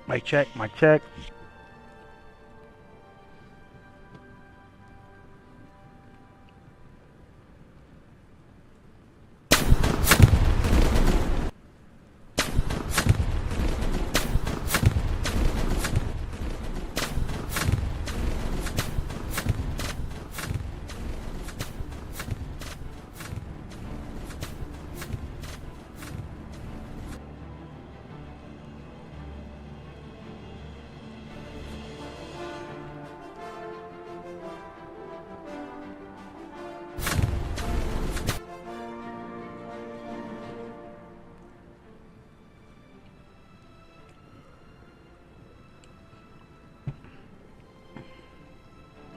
Mic check, mic check.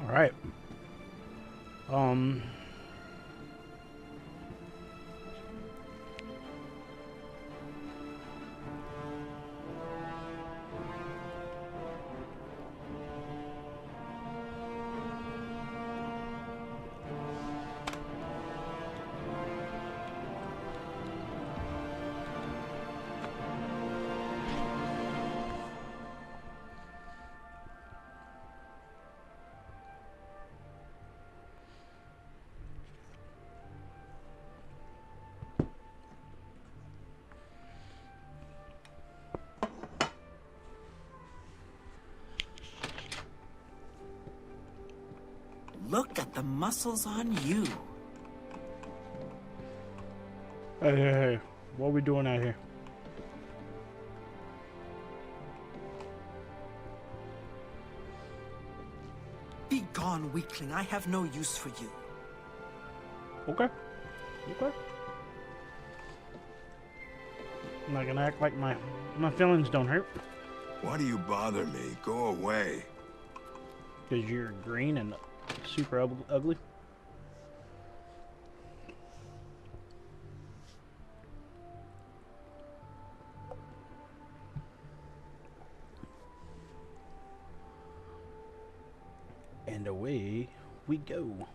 All right. Um. Look at the muscles on you. Hey. What are we doing out here? Be gone, weakling. I have no use for you. Okay. Okay. I'm not gonna act like my feelings don't hurt. Why do you bother me? Go away. Because you're green and super ugly. And away we go.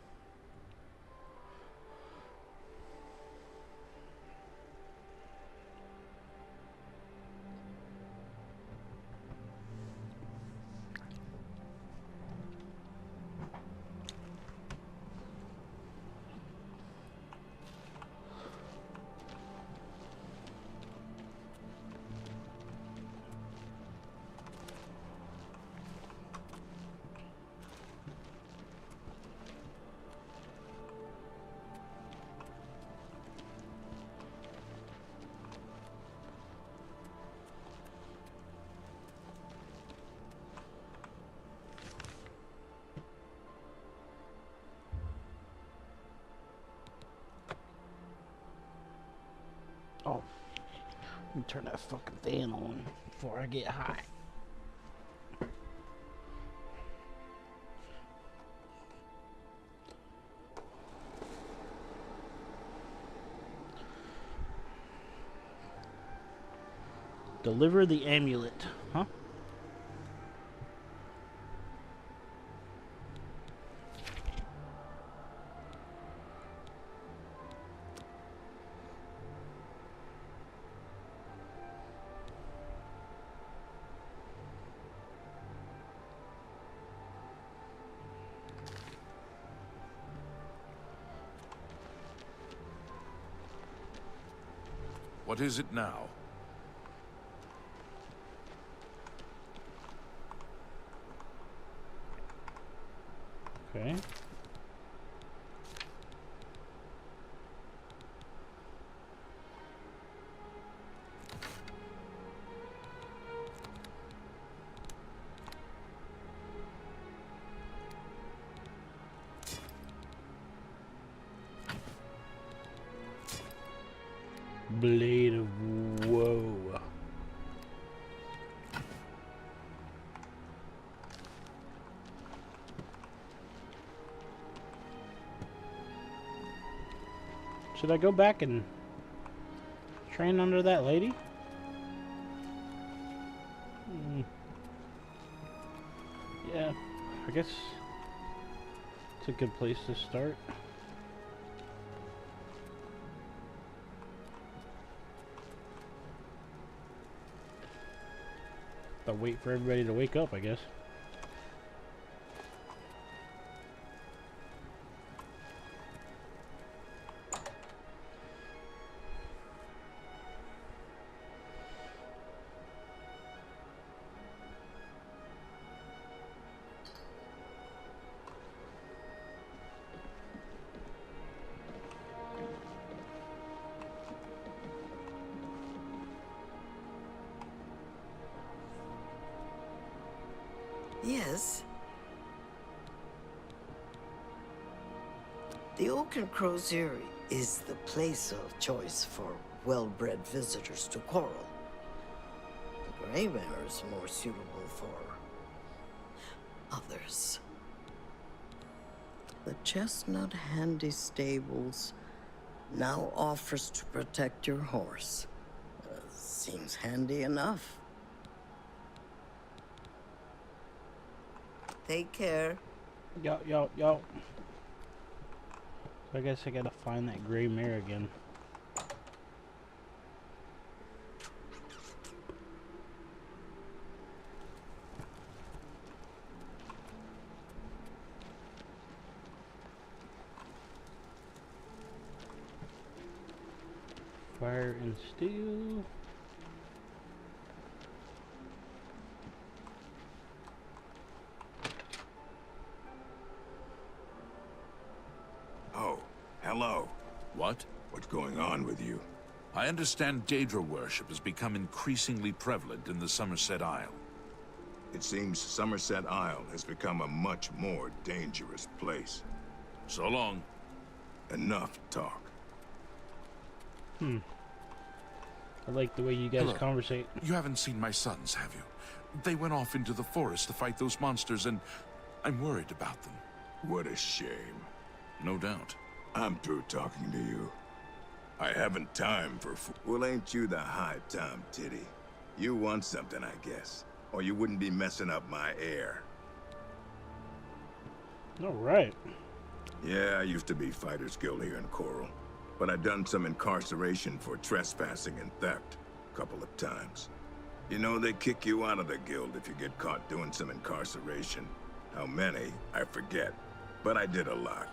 Oh, let me turn that fucking fan on before I get hot. Deliver the amulet, huh? What is it now? Okay. Blade of Woe. Should I go back and train under that lady? Yeah, I guess it's a good place to start. to wait for everybody to wake up, I guess. Yes. The Oak and Crozier is the place of choice for well-bred visitors to Coral. The Grey Mare is more suitable for others. The Chestnut Handy Stables now offers to protect your horse. Seems handy enough. Take care. Yo. So I guess I gotta find that gray mare again. Fire and steel. Oh, hello. What? What's going on with you? I understand Daedra worship has become increasingly prevalent in the Somerset Isle. It seems Somerset Isle has become a much more dangerous place. So long. Enough talk. I like the way you guys Hello. conversate. You haven't seen my sons, have you? They went off into the forest to fight those monsters, and I'm worried about them. What a shame. No doubt. I'm through talking to you. I haven't time for Well, ain't you the high-time titty? You want something, I guess. Or you wouldn't be messing up my air. Alright. Yeah, I used to be Fighters Guild here in Coral. But I done some incarceration for trespassing and theft. A couple of times. You know, they kick you out of the guild if you get caught doing some incarceration. How many, I forget. But I did a lot.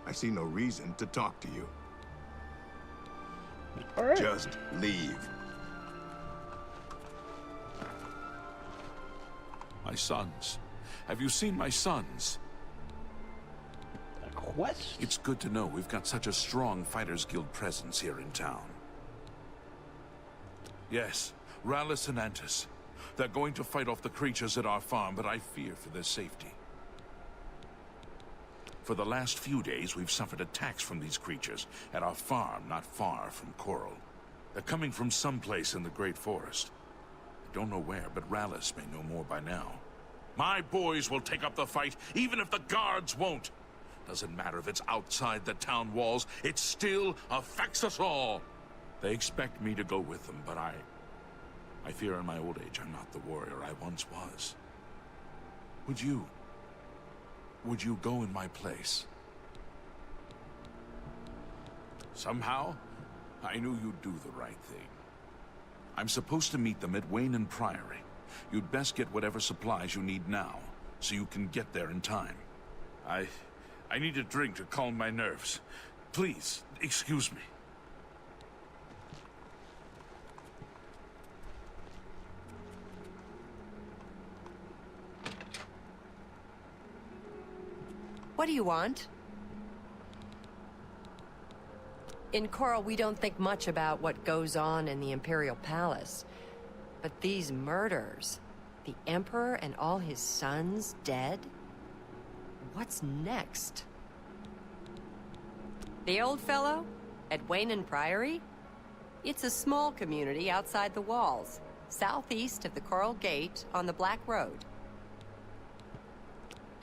I see no reason to talk to you. Alright. Just leave. My sons. Have you seen my sons? A quest? It's good to know we've got such a strong Fighters Guild presence here in town. Yes, Rallis and Antis. They're going to fight off the creatures at our farm, but I fear for their safety. For the last few days, we've suffered attacks from these creatures at our farm not far from Coral. They're coming from someplace in the Great Forest. I don't know where, but Rallis may know more by now. My boys will take up the fight, even if the guards won't. Doesn't matter if it's outside the town walls, it still affects us all. They expect me to go with them, but I fear in my old age I'm not the warrior I once was. Would you go in my place? Somehow, I knew you'd do the right thing. I'm supposed to meet them at Wayne and Priory. You'd best get whatever supplies you need now, so you can get there in time. I need a drink to calm my nerves. Please, excuse me. What do you want? In Coral, we don't think much about what goes on in the Imperial Palace. But these murders, the Emperor and all his sons dead? What's next? The old fellow? At Wayne and Priory? It's a small community outside the walls, southeast of the Coral Gate on the Black Road.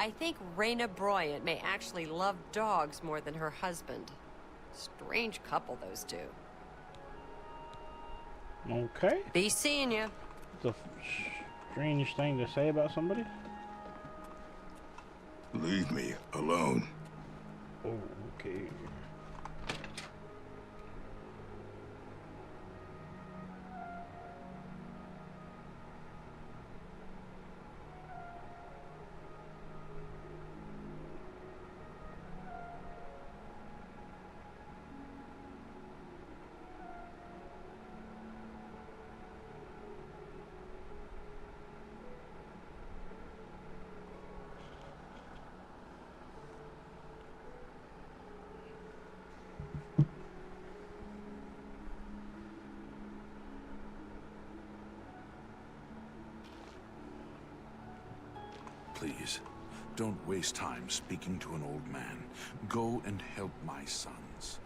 I think Reyna Broyant may actually love dogs more than her husband. Strange couple, those two. Okay. Be seeing ya. It's a strange thing to say about somebody. Leave me alone. Oh, okay. Don't waste time speaking to an old man. Go and help my sons.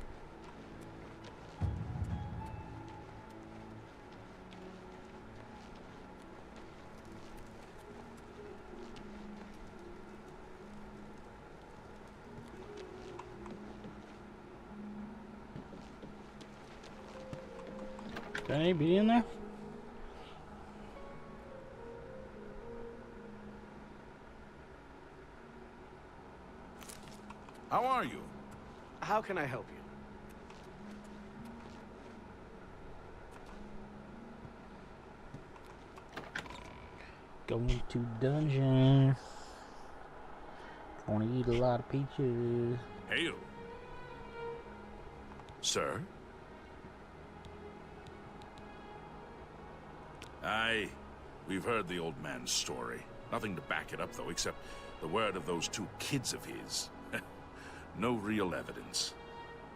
Can he be in there? How are you? How can I help you? Going to dungeon. Wanna eat a lot of peaches. Hail. Sir? Aye, we've heard the old man's story. Nothing to back it up, though, except the word of those two kids of his. No real evidence.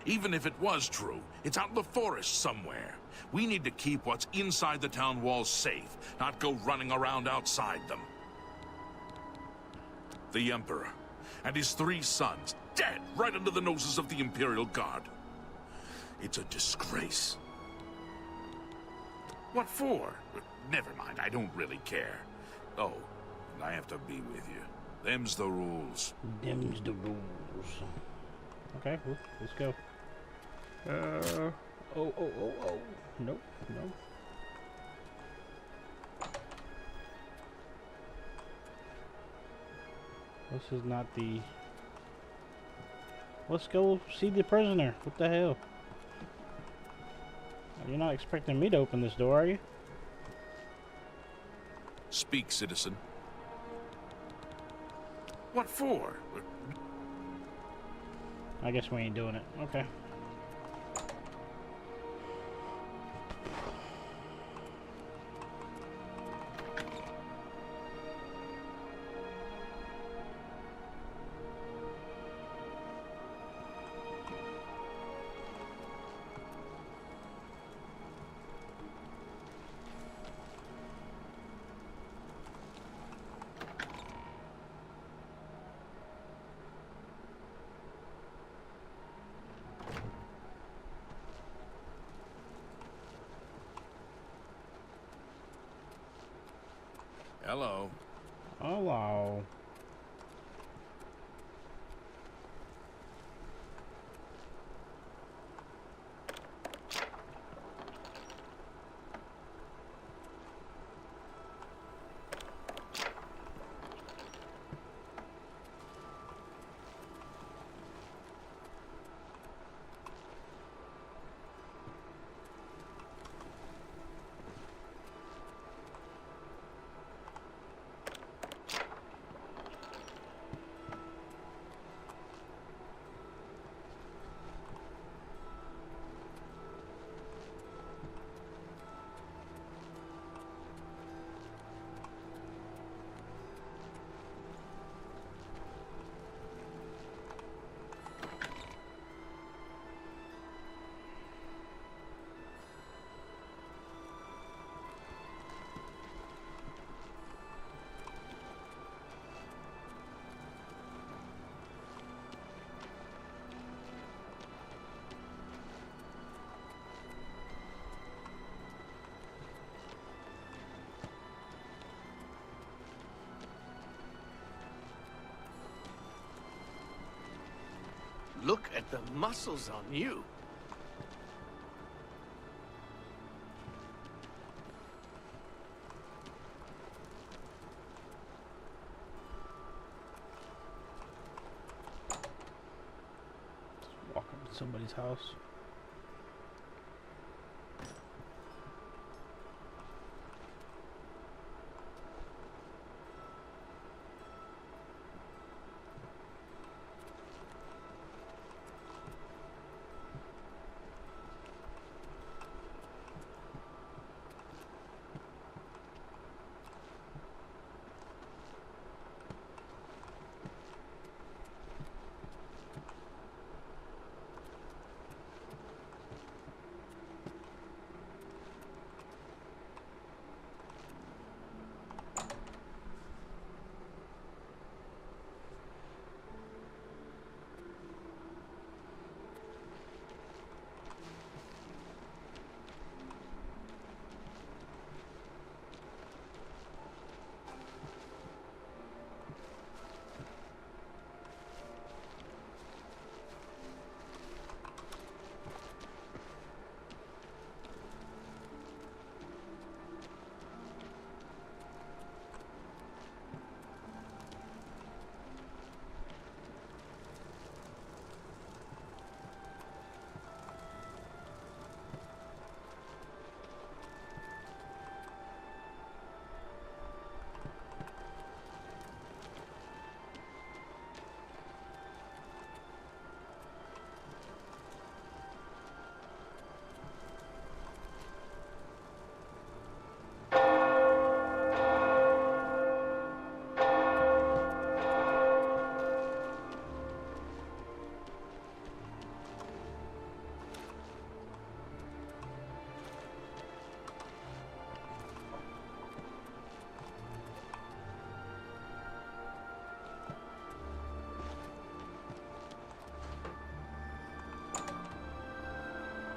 Even if it was true, it's out in the forest somewhere. We need to keep what's inside the town walls safe, not go running around outside them. The Emperor and his 3 sons, dead right under the noses of the Imperial Guard. It's a disgrace. What for? Never mind, I don't really care. Oh, I have to be with you. Them's the rules. Them's the rules. Okay, well, let's go. Oh. Nope, no. This is not the... Let's go see the prisoner. What the hell? You're not expecting me to open this door, are you? Speak, citizen. What for? I guess we ain't doing it. Okay. Hello. Hello. Look at the muscles on you. Walk up to somebody's house.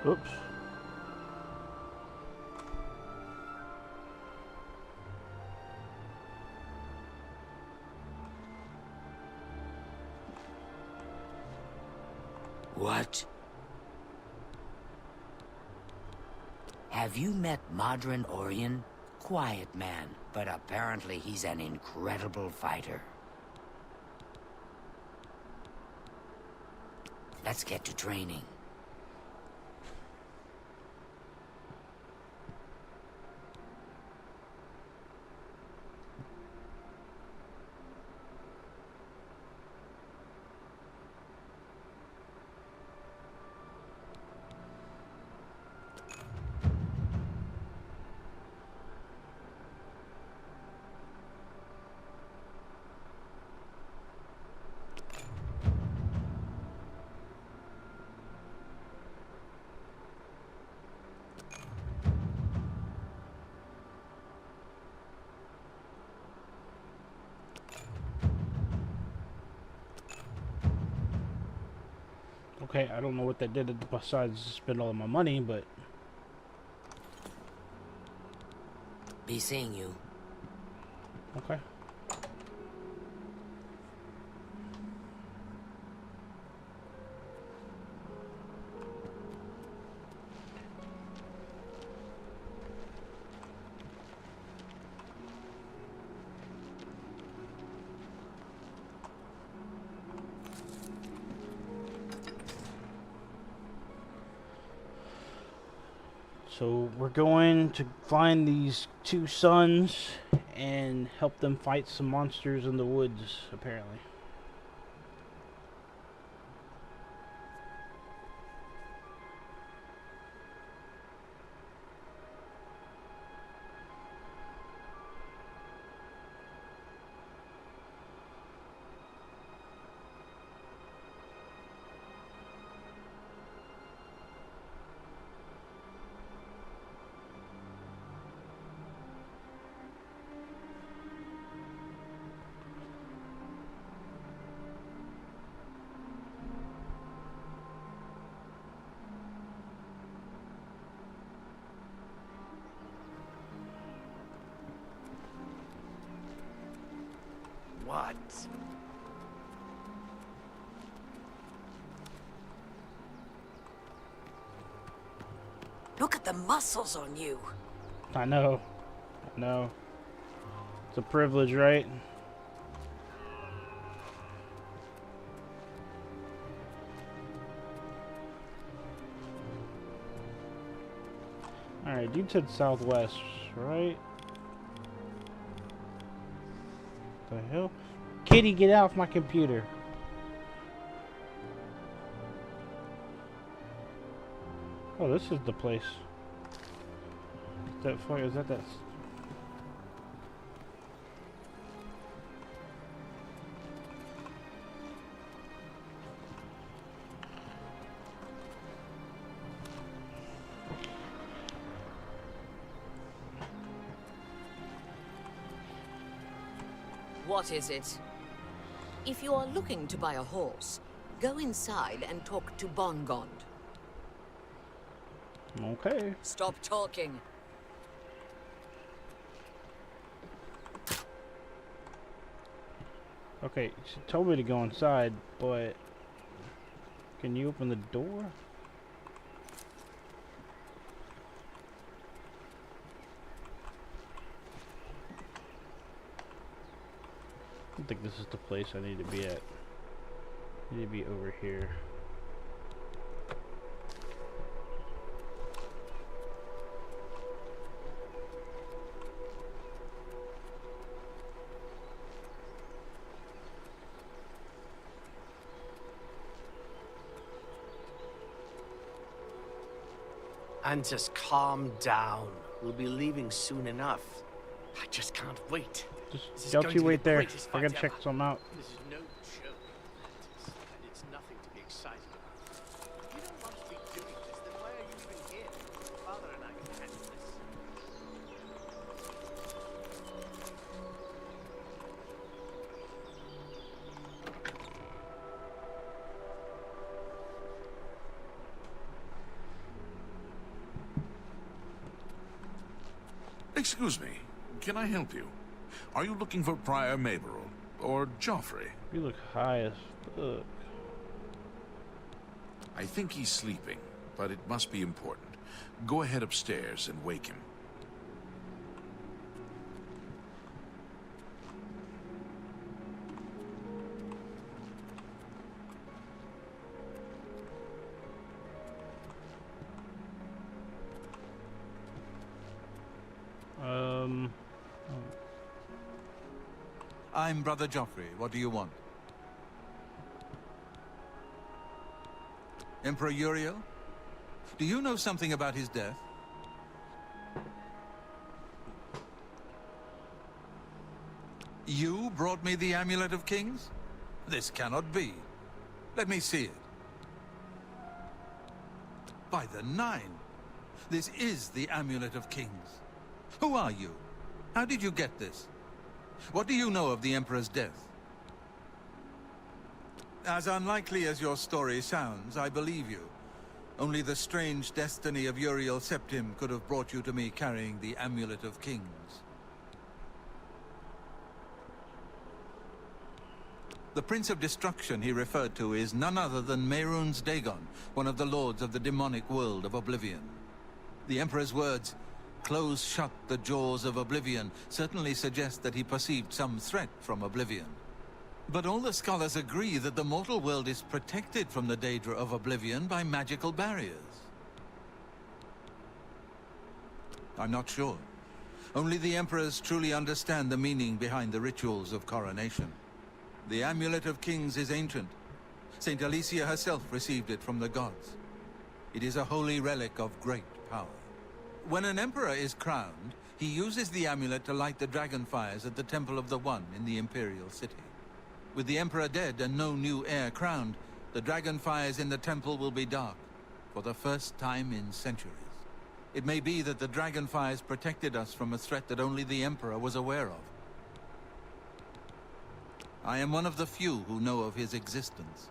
Oops. What? Have you met Modron Orion? Quiet man, but apparently he's an incredible fighter. Let's get to training. Okay, I don't know what that did besides spend all of my money, but... Be seeing you. Okay. So we're going to find these two sons and help them fight some monsters in the woods, apparently. What? Look at the muscles on you. I know. I know. It's a privilege, right? Alright, you said southwest, right? The hell? Kitty, get off my computer. Oh, this is the place. Is that far? Is that that? What is it? If you are looking to buy a horse, go inside and talk to Bongond. Okay. Stop talking. Okay, she told me to go inside, but can you open the door? I don't think this is the place I need to be at. I need to be over here. And just calm down. We'll be leaving soon enough. I just can't wait. This is Just don't going you to be wait the there. greatest I gotta fight check ever. some out. This is no joke, Atlantis, and it's nothing to be excited about. If you don't want to be doing this, then why are you even here? Father and I can handle this. Excuse me, can I help you? Are you looking for Prior Maberel or Joffrey? You look high as fuck. I think he's sleeping, but it must be important. Go ahead upstairs and wake him. I'm Brother Joffrey. What do you want? Emperor Uriel? Do you know something about his death? You brought me the Amulet of Kings? This cannot be. Let me see it. By the Nine! This is the Amulet of Kings. Who are you? How did you get this? What do you know of the Emperor's death? As unlikely as your story sounds, I believe you. Only the strange destiny of Uriel Septim could have brought you to me carrying the Amulet of Kings. The Prince of Destruction he referred to is none other than Mehrunes Dagon, one of the lords of the demonic world of Oblivion. The Emperor's words, "Close shut the jaws of Oblivion," certainly suggest that he perceived some threat from Oblivion. But all the scholars agree that the mortal world is protected from the danger of Oblivion by magical barriers. I'm not sure. Only the Emperors truly understand the meaning behind the rituals of coronation. The Amulet of Kings is ancient. Saint Alicia herself received it from the gods. It is a holy relic of great power. When an emperor is crowned, he uses the amulet to light the dragon fires at the Temple of the One in the Imperial City. With the emperor dead and no new heir crowned, the dragon fires in the temple will be dark, for the first time in centuries. It may be that the dragon fires protected us from a threat that only the emperor was aware of. I am one of the few who know of his existence.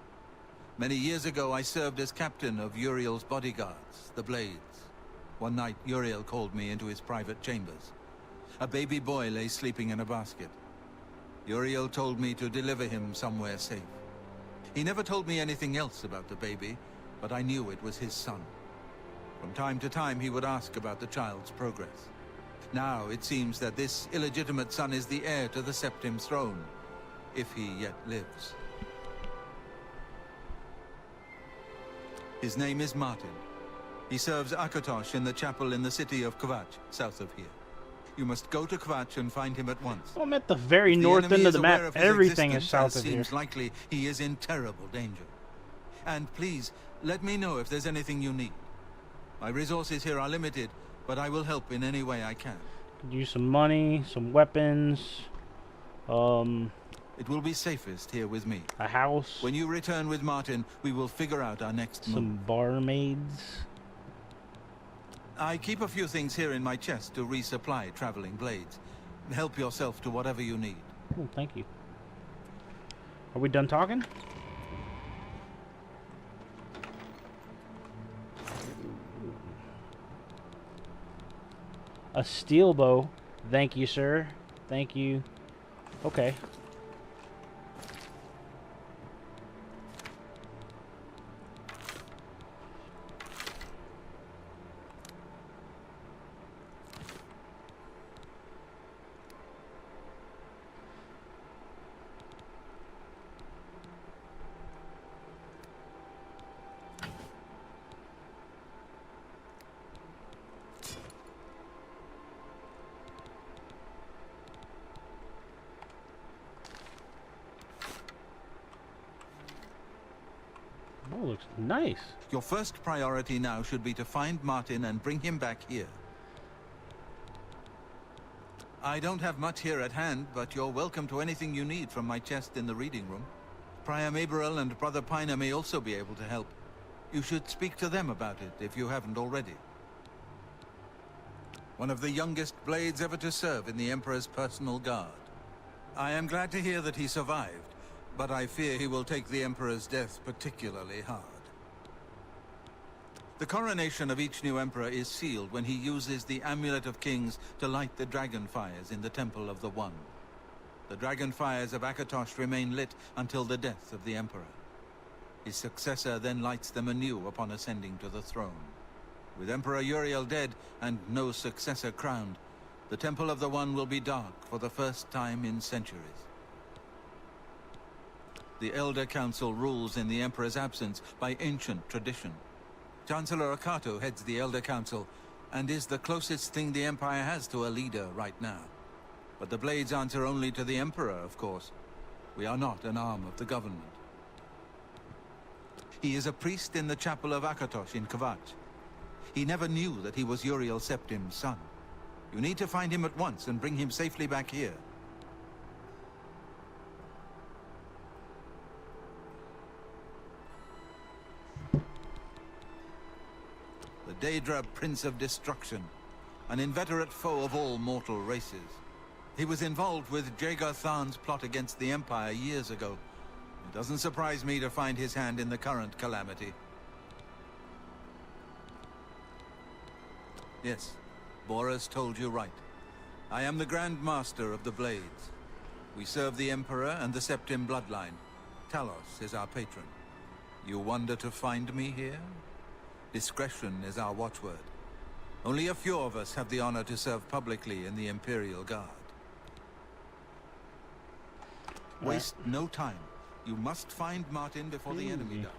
Many years ago, I served as captain of Uriel's bodyguards, the Blades. One night, Uriel called me into his private chambers. A baby boy lay sleeping in a basket. Uriel told me to deliver him somewhere safe. He never told me anything else about the baby, but I knew it was his son. From time to time, he would ask about the child's progress. Now, it seems that this illegitimate son is the heir to the Septim throne, if he yet lives. His name is Martin. He serves Akatosh in the chapel in the city of Kvatch, south of here. You must go to Kvatch and find him at once. I'm at the very north end of the map. Everything is south of here. Seems likely he is in terrible danger. And please, let me know if there's anything you need. My resources here are limited, but I will help in any way I can. Could use some money, some weapons, It will be safest here with me. a house, When you return with Martin, we will figure out our next move. some barmaids. I keep a few things here in my chest to resupply traveling blades. Help yourself to whatever you need. Oh, thank you. Are we done talking? A steel bow. Thank you, sir. Thank you. Okay. Oh, looks nice. Your first priority now should be to find Martin and bring him back here. I don't have much here at hand, but you're welcome to anything you need from my chest in the reading room. Prior Maberel and Brother Piner may also be able to help. You should speak to them about it if you haven't already. One of the youngest blades ever to serve in the Emperor's personal guard. I am glad to hear that he survived, but I fear he will take the Emperor's death particularly hard. The coronation of each new emperor is sealed when he uses the Amulet of Kings to light the dragon fires in the Temple of the One. The dragon fires of Akatosh remain lit until the death of the emperor. His successor then lights them anew upon ascending to the throne. With Emperor Uriel dead and no successor crowned, the Temple of the One will be dark for the first time in centuries. The Elder Council rules in the Emperor's absence by ancient tradition. Chancellor Akato heads the Elder Council and is the closest thing the Empire has to a leader right now. But the Blades answer only to the Emperor, of course. We are not an arm of the government. He is a priest in the chapel of Akatosh in Kvatch. He never knew that he was Uriel Septim's son. You need to find him at once and bring him safely back here. The Daedra Prince of Destruction, an inveterate foe of all mortal races. He was involved with Jagar Tharn's plot against the Empire years ago. It doesn't surprise me to find his hand in the current calamity. Yes, Boris told you right. I am the Grand Master of the Blades. We serve the Emperor and the Septim bloodline. Talos is our patron. You wonder to find me here? Discretion is our watchword. Only a few of us have the honor to serve publicly in the Imperial Guard. Waste no time. You must find Martin before the enemy does.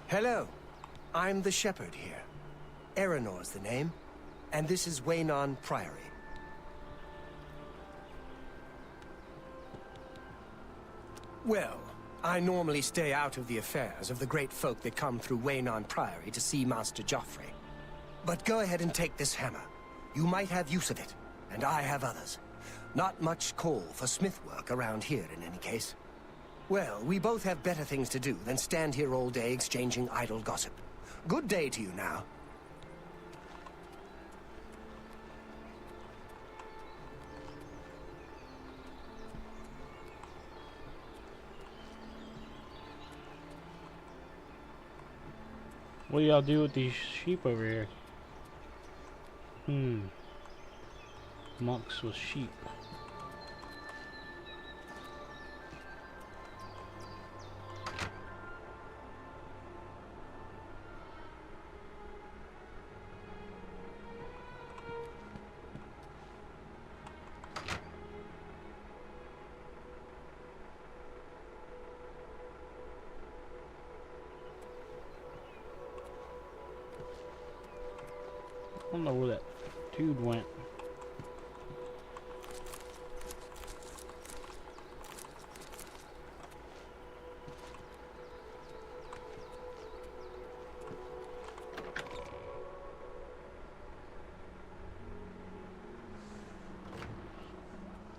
Hello, I'm the shepherd here. Eranor's the name, and this is Waynon Priory. Well, I normally stay out of the affairs of the great folk that come through Waynon Priory to see Master Joffrey. But go ahead and take this hammer. You might have use of it, and I have others. Not much call for smith work around here in any case. Well, we both have better things to do than stand here all day exchanging idle gossip. Good day to you now. What do y'all do with these sheep over here? Monks with sheep. I don't know where that dude went.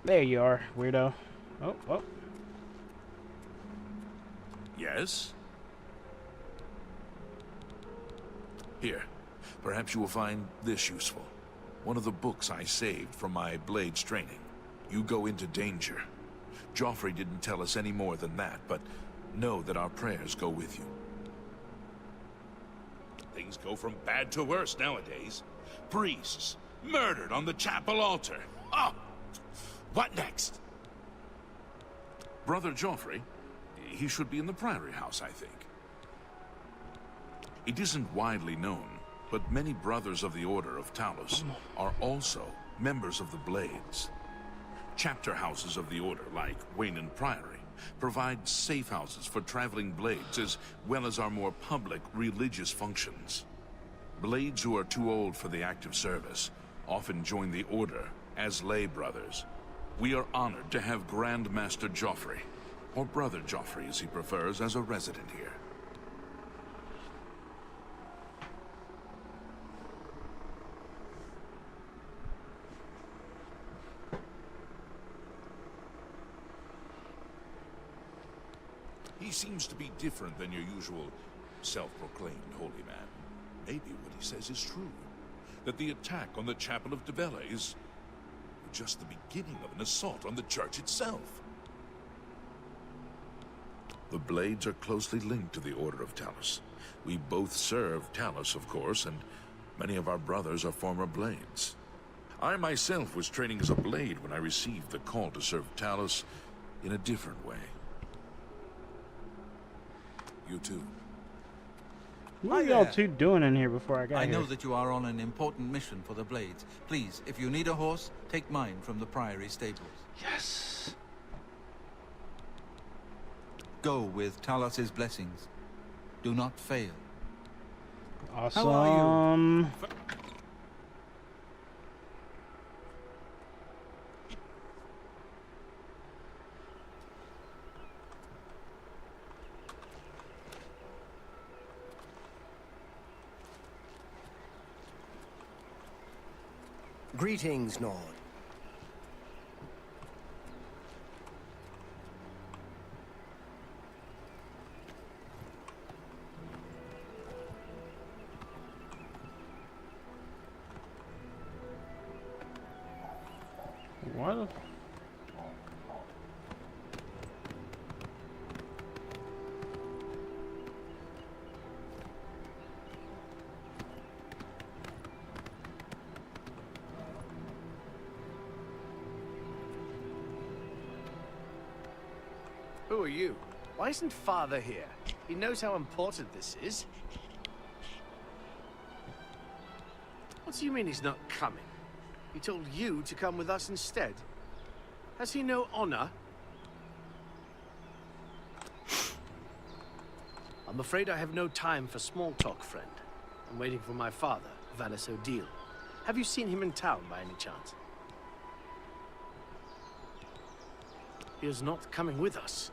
There you are, weirdo. Oh. Yes? Here. Perhaps you will find this useful. One of the books I saved from my Blades training. You go into danger. Joffrey didn't tell us any more than that, but know that our prayers go with you. Things go from bad to worse nowadays. Priests murdered on the chapel altar. Oh! What next? Brother Joffrey, he should be in the Priory House, I think. It isn't widely known, but many brothers of the Order of Talos are also members of the Blades. Chapter houses of the Order, like Waynon Priory, provide safe houses for traveling blades as well as our more public religious functions. Blades who are too old for the active service often join the Order as lay brothers. We are honored to have Grand Master Joffrey, or Brother Joffrey as he prefers, as a resident here. He seems to be different than your usual self-proclaimed holy man. Maybe what he says is true. That the attack on the Chapel of Dibella is just the beginning of an assault on the church itself. The Blades are closely linked to the Order of Talos. We both serve Talos, of course, and many of our brothers are former Blades. I myself was training as a Blade when I received the call to serve Talos in a different way. You too. What are y'all two doing in here before I got I here? know that you are on an important mission for the Blades. Please, if you need a horse, take mine from the Priory stables. Yes. Go with Talos's blessings. Do not fail. Awesome. How are you? Greetings, Nord. What? Who are you? Why isn't Father here? He knows how important this is. What do you mean he's not coming? He told you to come with us instead. Has he no honor? I'm afraid I have no time for small talk, friend. I'm waiting for my father, Valis Odile. Have you seen him in town by any chance? He is not coming with us.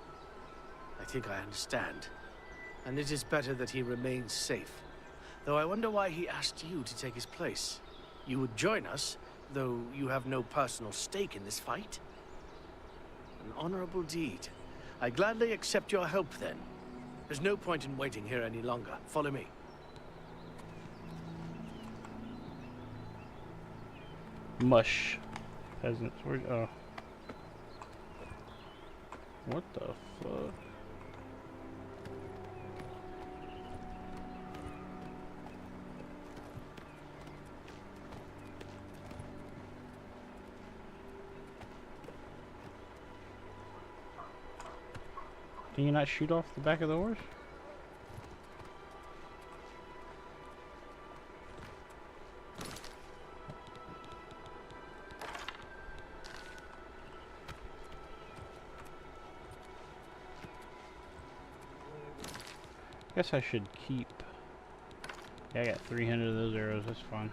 I think I understand. And it is better that he remains safe. Though I wonder why he asked you to take his place. You would join us, though you have no personal stake in this fight? An honorable deed. I gladly accept your help then. There's no point in waiting here any longer. Follow me. Mush. Peasants. Where? Oh. What the fuck? Can you not shoot off the back of the horse? Guess I should keep. Yeah, I got 300 of those arrows. That's fine.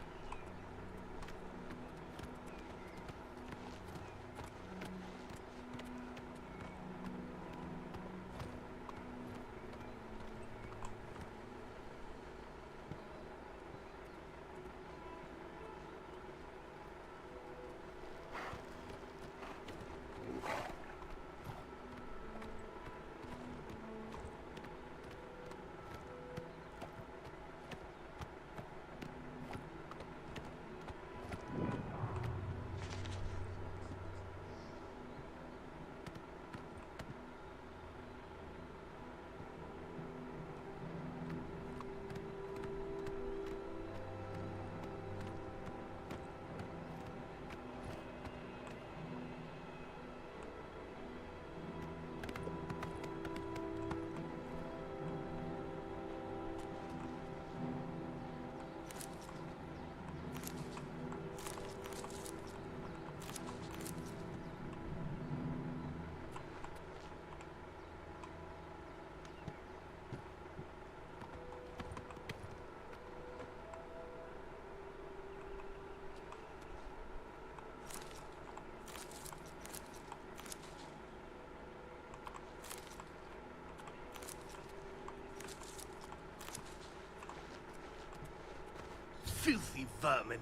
Filthy vermin.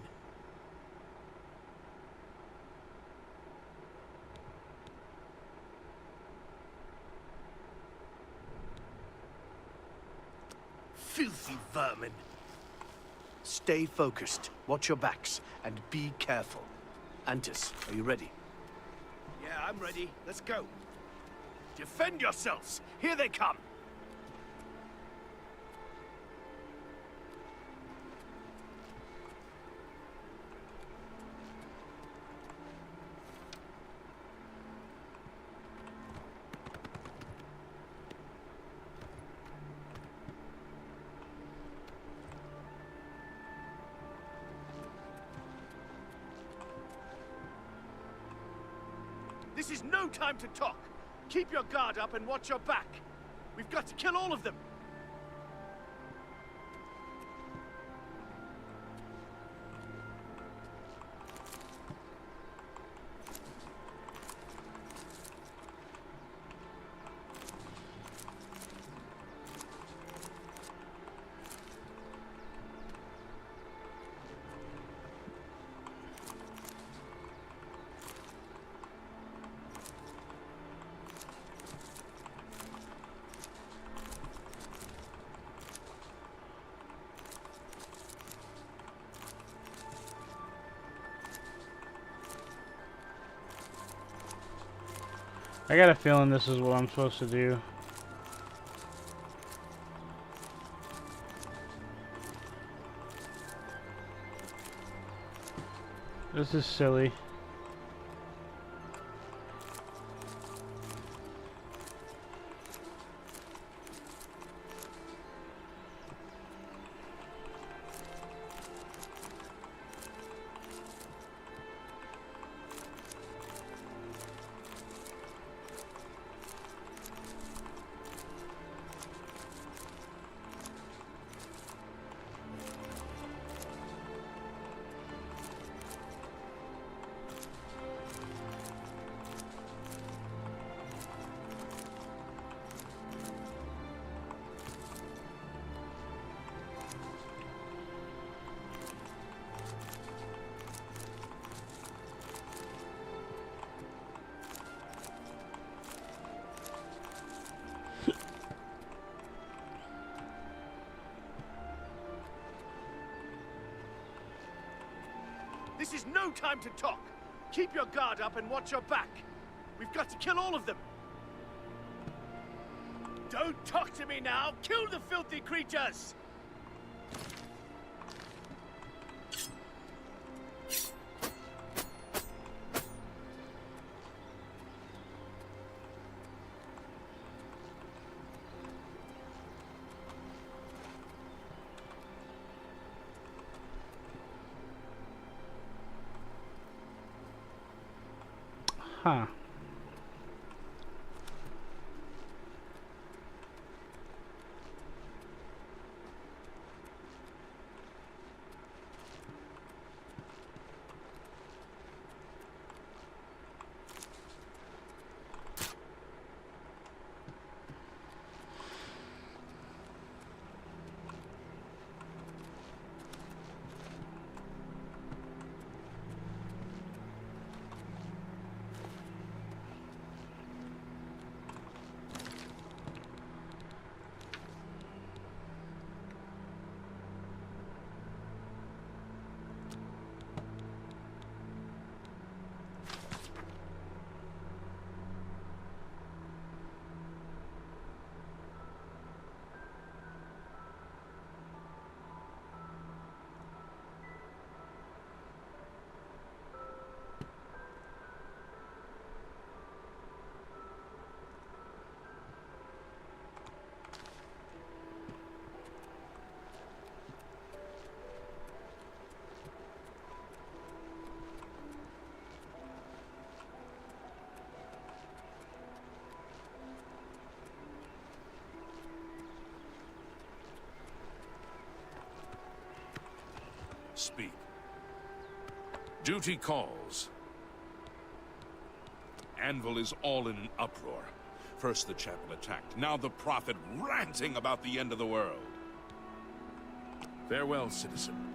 Filthy vermin. Stay focused, watch your backs, and be careful. Antis, are you ready? Yeah, I'm ready. Let's go. Defend yourselves! Here they come! This is no time to talk. Keep your guard up and watch your back. We've got to kill all of them. I got a feeling this is what I'm supposed to do. This is silly. This is no time to talk. Keep your guard up and watch your back. We've got to kill all of them. Don't talk to me now. Kill the filthy creatures. Huh. Speak. Duty calls. Anvil is all in an uproar. First the chapel attacked, now the prophet ranting about the end of the world. Farewell, citizen.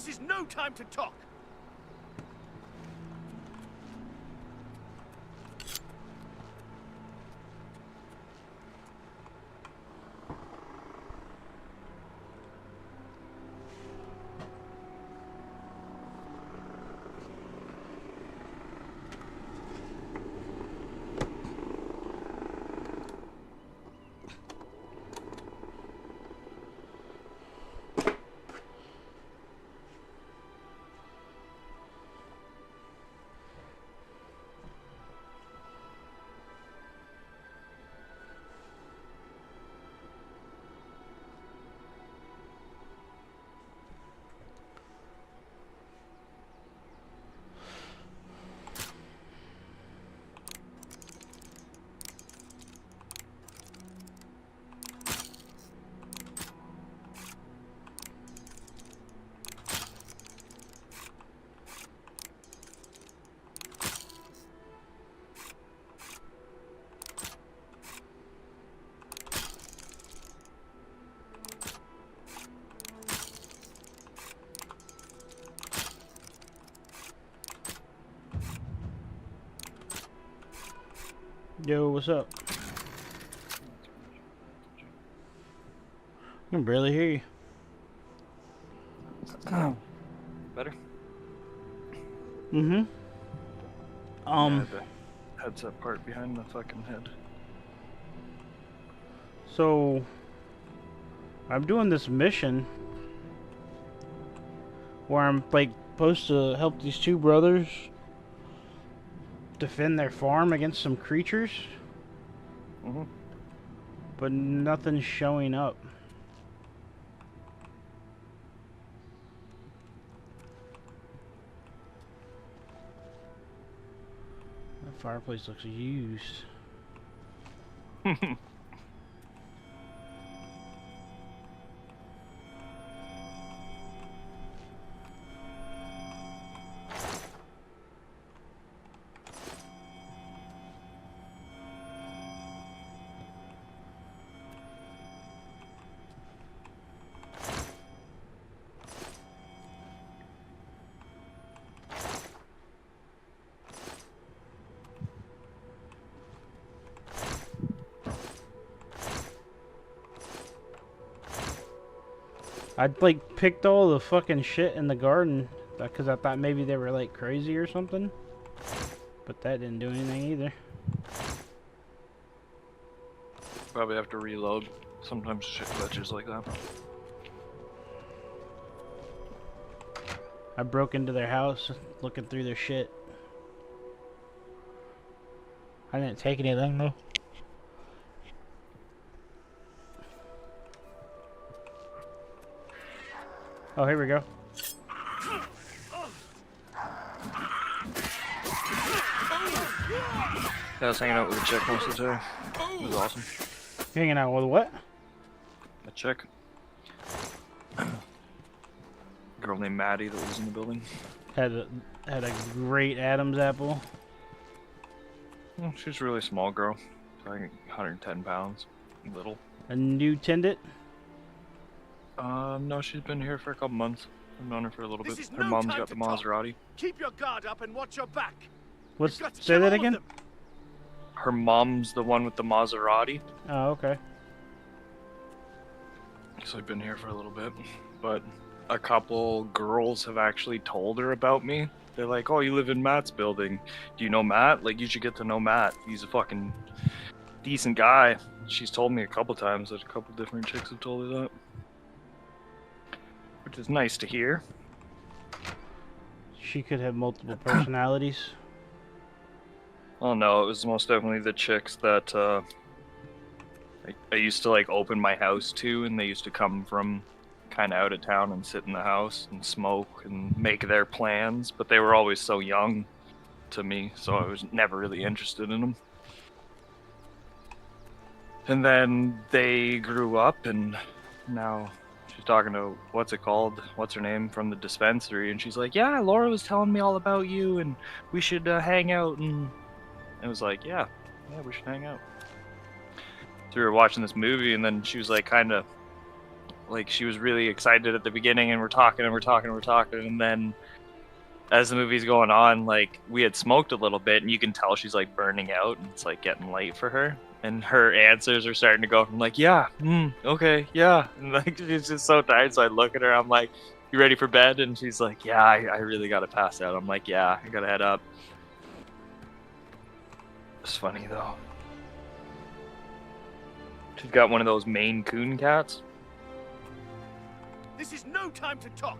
is no time to talk! Yo, what's up? I can barely hear you. Better? Mm-hmm. Yeah, the headset part behind the fucking head. So I'm doing this mission where I'm like supposed to help these two brothers defend their farm against some creatures. Mm-hmm. But nothing's showing up. That fireplace looks used. I'd like picked all the fucking shit in the garden because I thought maybe they were like crazy or something. But that didn't do anything either. Probably have to reload. Sometimes shit glitches like that. I broke into their house looking through their shit. I didn't take anything though. Oh, here we go. Yeah, I was hanging out with a chick most of the time. It was awesome. Hanging out with what? A chick. A girl named Maddie that was in the building. Had a great Adam's apple. Well, she's a really small girl. I think 110 pounds. Little. A new tendit. No, she's been here for a couple months. I've known her for a little bit. Her No mom's time got the to talk. Maserati. Keep your guard up and watch your back. Let's We've got to say kill that all of again. them. Her mom's the one with the Maserati. Oh, okay. So I've been here for a little bit. But a couple girls have actually told her about me. They're like, oh, you live in Matt's building. Do you know Matt? Like, you should get to know Matt. He's a fucking decent guy. She's told me a couple times that a couple different chicks have told her that. Which is nice to hear. She could have multiple personalities. Oh no, it was most definitely the chicks that I used to like open my house to, and they used to come from kind of out of town and sit in the house and smoke and make their plans, but they were always so young to me, so I was never really interested in them. And then they grew up, and now she's talking to, what's her name from the dispensary, and she's like, yeah, Laura was telling me all about you, and we should hang out. And it was like, yeah, we should hang out. So we were watching this movie, and then she was like kind of Like, she was really excited at the beginning, and we're talking, and then as the movie's going on, like, we had smoked a little bit, and you can tell she's, like, burning out, and it's, like, getting late for her. And her answers are starting to go from, like, yeah, okay, yeah. And, like, she's just so tired, so I look at her, I'm like, you ready for bed? And she's like, yeah, I really gotta pass out. I'm like, yeah, I gotta head up. It's funny, though. She's got one of those Maine Coon cats. This is no time to talk.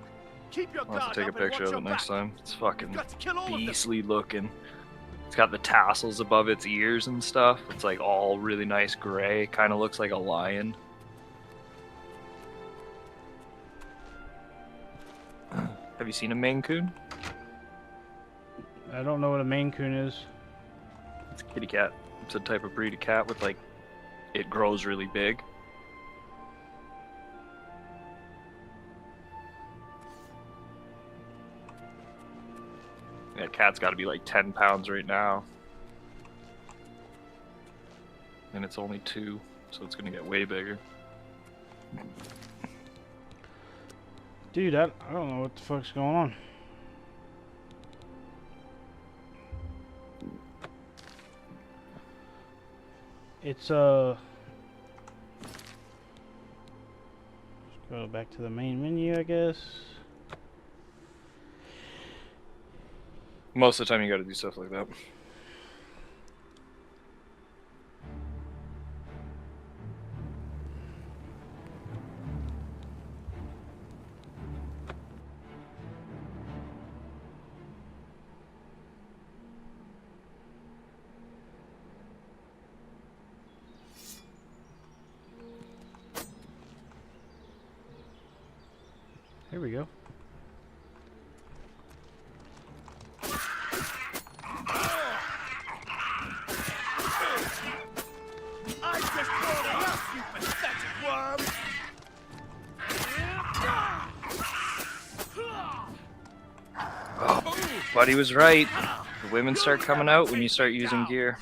Keep your I'll have guard to take a up and picture watch of it your next back. time. It's fucking Got to kill all of them. beastly looking. It's got the tassels above its ears and stuff. It's like all really nice gray. Kind of looks like a lion. Have you seen a Maine Coon? I don't know what a Maine Coon is. It's a kitty cat. It's a type of breed of cat with, like, it grows really big. That cat's got to be like 10 pounds right now. And it's only 2, so it's going to get way bigger. Dude, I don't know what the fuck's going on. It's let's go back to the main menu, I guess. Most of the time you got to do stuff like that. Here we go. I just called it up, you pathetic worm! Oh, buddy was right. The women start coming out when you start using gear.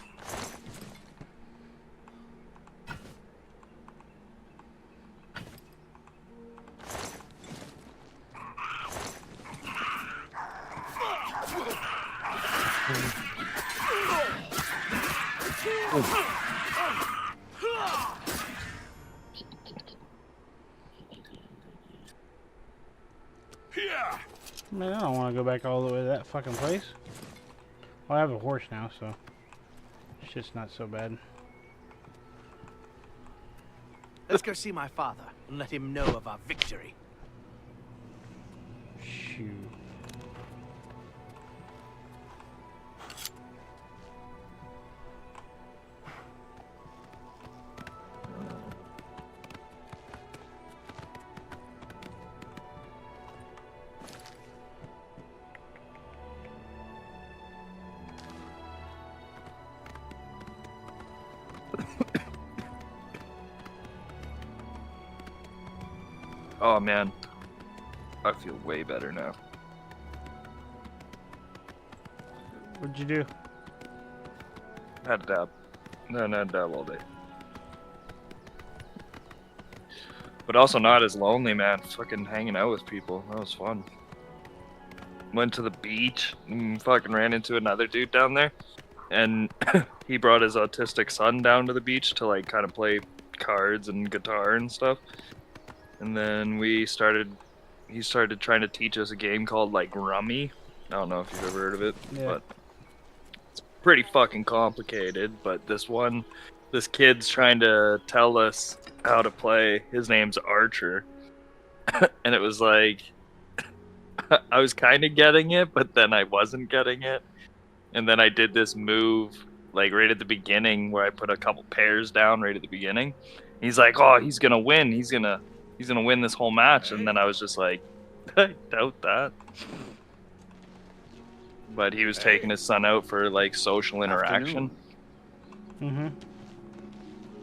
Man, I don't want to go back all the way to that fucking place. Well, I have a horse now, so it's just not so bad. Let's go see my father and let him know of our victory. Shoot. Oh man, I feel way better now. What'd you do? Had a dab. No, not a dab all day. But also not as lonely, man. Fucking hanging out with people. That was fun. Went to the beach and fucking ran into another dude down there. And he brought his autistic son down to the beach to like kind of play cards and guitar and stuff. And then he started trying to teach us a game called like Rummy. I don't know if you've ever heard of it, but it's pretty fucking complicated. But this kid's trying to tell us how to play. His name's Archer. And it was like, I was kind of getting it, but then I wasn't getting it. And then I did this move like right at the beginning where I put a couple pairs down right at the beginning. He's like, oh, he's gonna win. He's gonna win this whole match. And then I was just like, I doubt that. But he was taking his son out for like social interaction. Mm-hmm.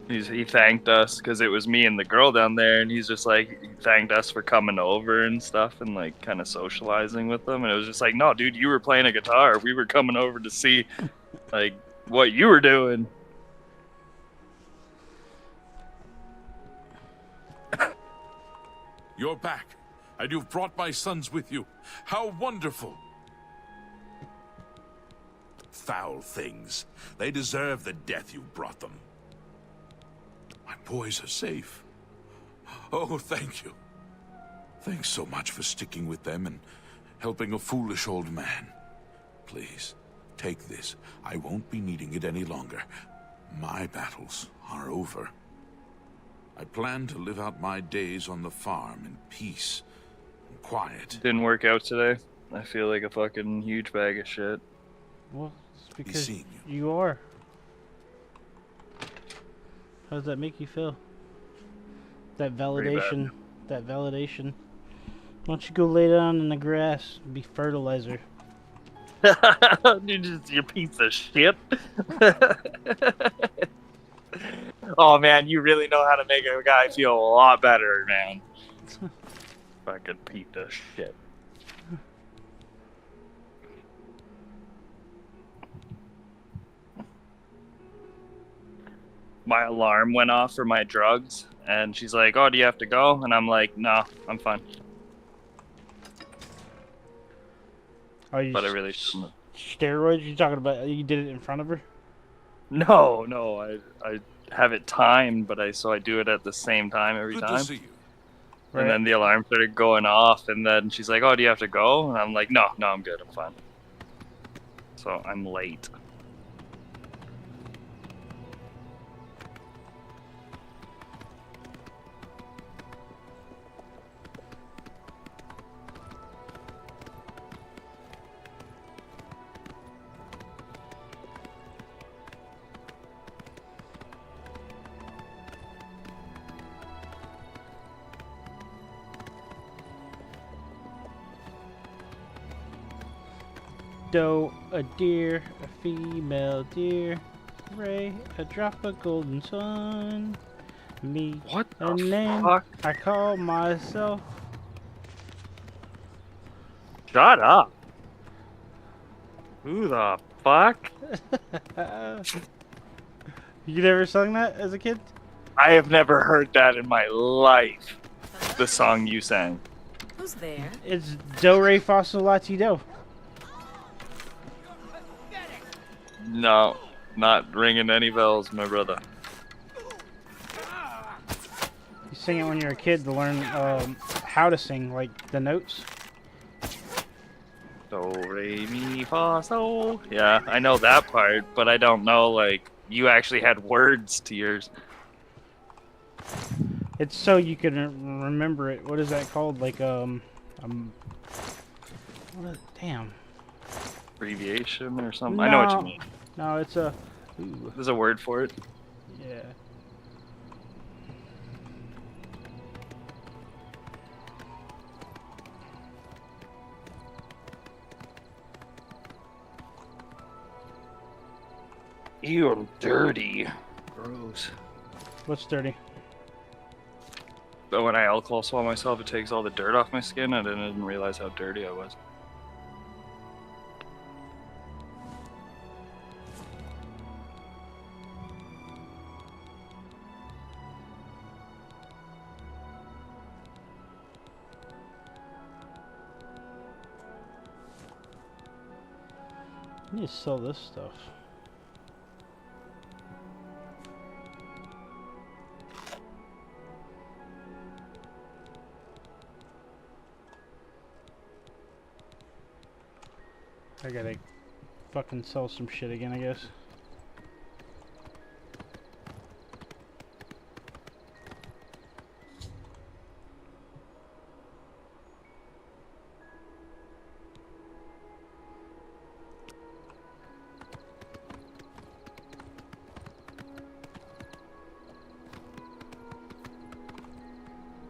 He thanked us because it was me and the girl down there, and he's just like, he thanked us for coming over and stuff and like kind of socializing with them. And it was just like, no, dude, you were playing a guitar. We were coming over to see like what you were doing. You're back, and you've brought my sons with you. How wonderful! Foul things. They deserve the death you brought them. My boys are safe. Oh, thank you. Thanks so much for sticking with them and helping a foolish old man. Please, take this. I won't be needing it any longer. My battles are over. I plan to live out my days on the farm in peace and quiet. Didn't work out today. I feel like a fucking huge bag of shit. Well, it's because you are. How does that make you feel? That validation. That validation. Why don't you go lay down in the grass and be fertilizer? You piece of shit. Oh man, you really know how to make a guy feel a lot better, man. Fucking piece of shit. My alarm went off for my drugs, and she's like, "Oh, do you have to go?" And I'm like, "No, I'm fine." Are you But I really shouldn't. Steroids? You talking about? You did it in front of her? No, I have it timed, but I do it at the same time every Good time. to see you. And then the alarm started going off, and then she's like, "Oh, do you have to go?" And I'm like, "No, I'm good, I'm fine." So I'm late. Doe, a deer, a female deer, Ray, a drop of golden sun, me, what the a name fuck? I call myself. Shut up. Who the fuck? You never sung that as a kid? I have never heard that in my life. The song you sang. Who's there? It's Do Re Fa Sol La Ti Do. No, not ringing any bells, my brother. You sing it when you're a kid to learn how to sing, like the notes. Do, re, mi, fa, sol. Yeah, I know that part, but I don't know, like, you actually had words to yours. It's so you can remember it. What is that called? Like, damn. Abbreviation or something? I know what you mean. No, it's a... Ooh. There's a word for it. Yeah. Ew, I'm dirty. Gross. What's dirty? But when I alcohol swab myself, it takes all the dirt off my skin, and I didn't realize how dirty I was. I need to sell this stuff. I gotta fucking sell some shit again, I guess.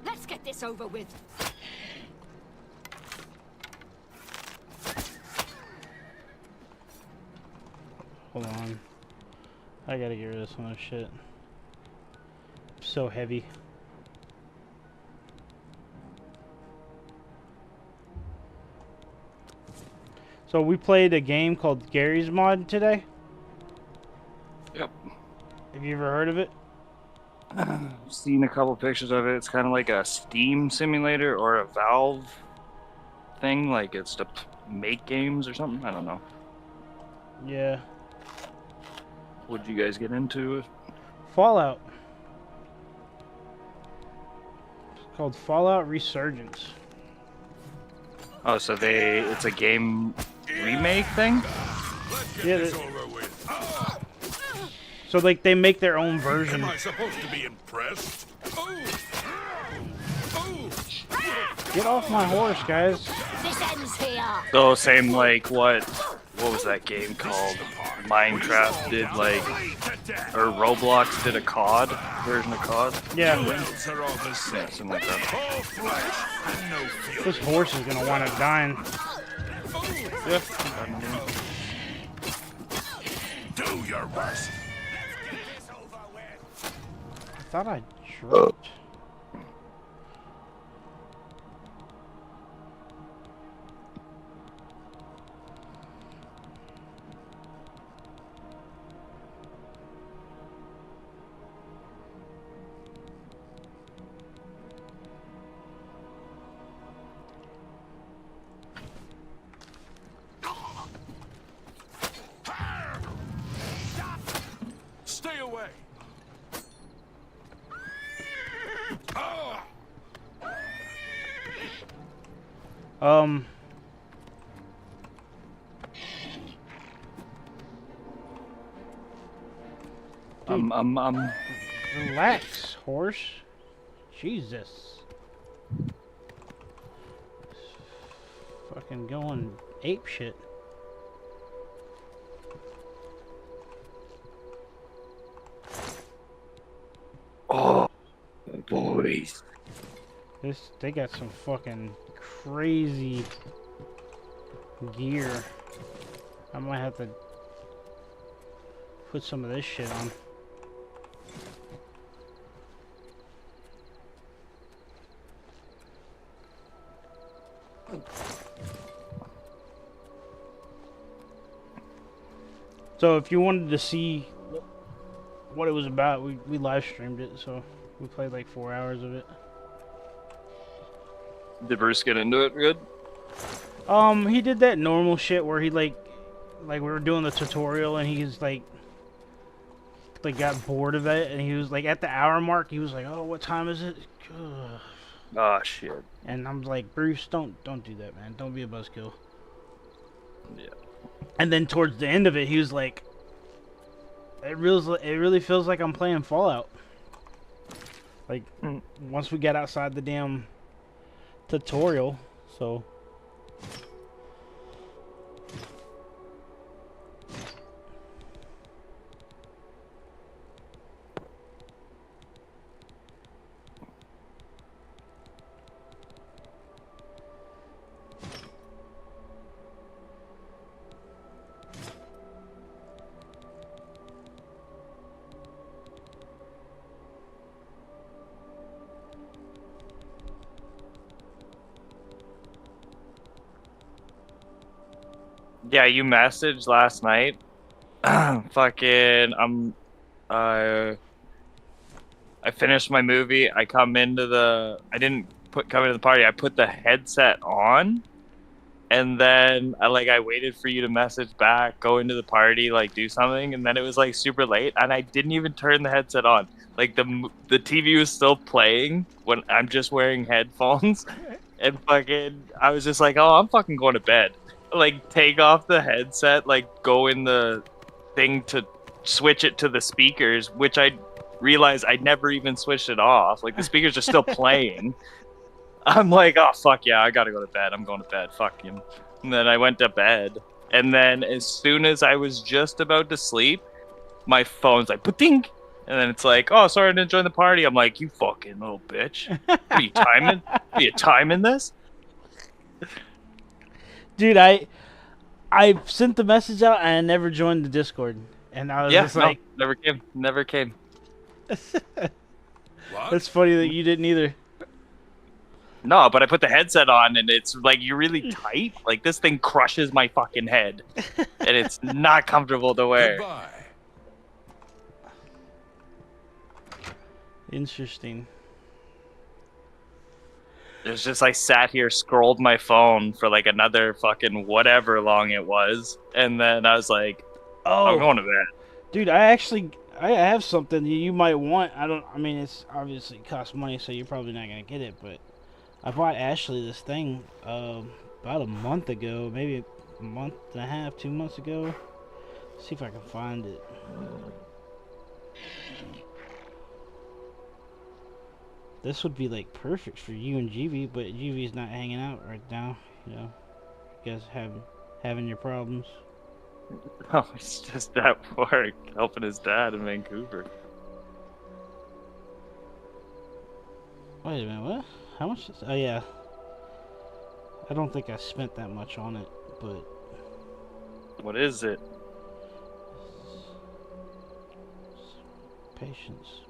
Let's get this over with. Hold on. I gotta get rid of some of this shit. So heavy. So we played a game called Gary's Mod today. Yep. Have you ever heard of it? I've seen a couple pictures of it. It's kind of like a Steam simulator or a Valve thing. Like it's to make games or something. I don't know. Yeah. Would you guys get into it? Fallout. It's called Fallout Resurgence. Oh, so it's a game remake thing? Yeah. So like they make their own version. Am I supposed to be impressed? Get off my horse, guys. This ends here. So same like what was that game called? Minecraft did like, or Roblox did a COD version of COD. Yeah. Yeah, something like that. This horse is gonna wind up dying. Yep. Do your worst. I thought I dropped. Stay away. Relax, horse. Jesus. Fucking going ape shit. Oh, boys. They got some fucking crazy gear. I might have to put some of this shit on. So if you wanted to see what it was about, we live streamed it, so we played like 4 hours of it. Did Bruce get into it good? He did that normal shit where he like we were doing the tutorial and he's like got bored of it and he was like at the hour mark he was like, oh, what time is it? Ugh. Oh shit. And I'm like, Bruce, don't do that, man. Don't be a buzzkill. Yeah. And then towards the end of it, he was like, it really feels like I'm playing Fallout. Like, once we got outside the damn tutorial, so... Yeah, you messaged last night. Fucking, I finished my movie. I come into the. I didn't come into the party. I put the headset on, and then I waited for you to message back, go into the party, like do something, and then it was like super late, and I didn't even turn the headset on. Like the TV was still playing when I'm just wearing headphones, and fucking, I was just like, oh, I'm fucking going to bed. Like take off the headset, like go in the thing to switch it to the speakers, which I realized I never even switched it off. Like the speakers are still playing. I'm like, oh fuck yeah, I gotta go to bed. I'm going to bed. Fuck him. And then I went to bed. And then as soon as I was just about to sleep, my phone's like, ba-ding! And then it's like, oh, sorry I didn't join the party. I'm like, you fucking little bitch. Are you timing? Are you timing this? Dude, I sent the message out and I never joined the Discord. And I was just like... Never came. That's funny that you didn't either. No, but I put the headset on and it's like, you're really tight. Like, this thing crushes my fucking head. And it's not comfortable to wear. Goodbye. Interesting. It was just I sat here, scrolled my phone for like another fucking whatever long it was, and then I was like, Oh, I'm going to bed. dude, I have something you might want. I mean, it's obviously costs money, so you're probably not gonna get it. But I bought Ashley this thing about a month ago, maybe a month and a half, 2 months ago. See if I can find it. This would be like perfect for you and GV, but GV's not hanging out right now. You know, you guys having your problems. Oh, he's just at work helping his dad in Vancouver. Wait a minute, what? How much is... Oh, yeah. I don't think I spent that much on it, but... What is it? Patience.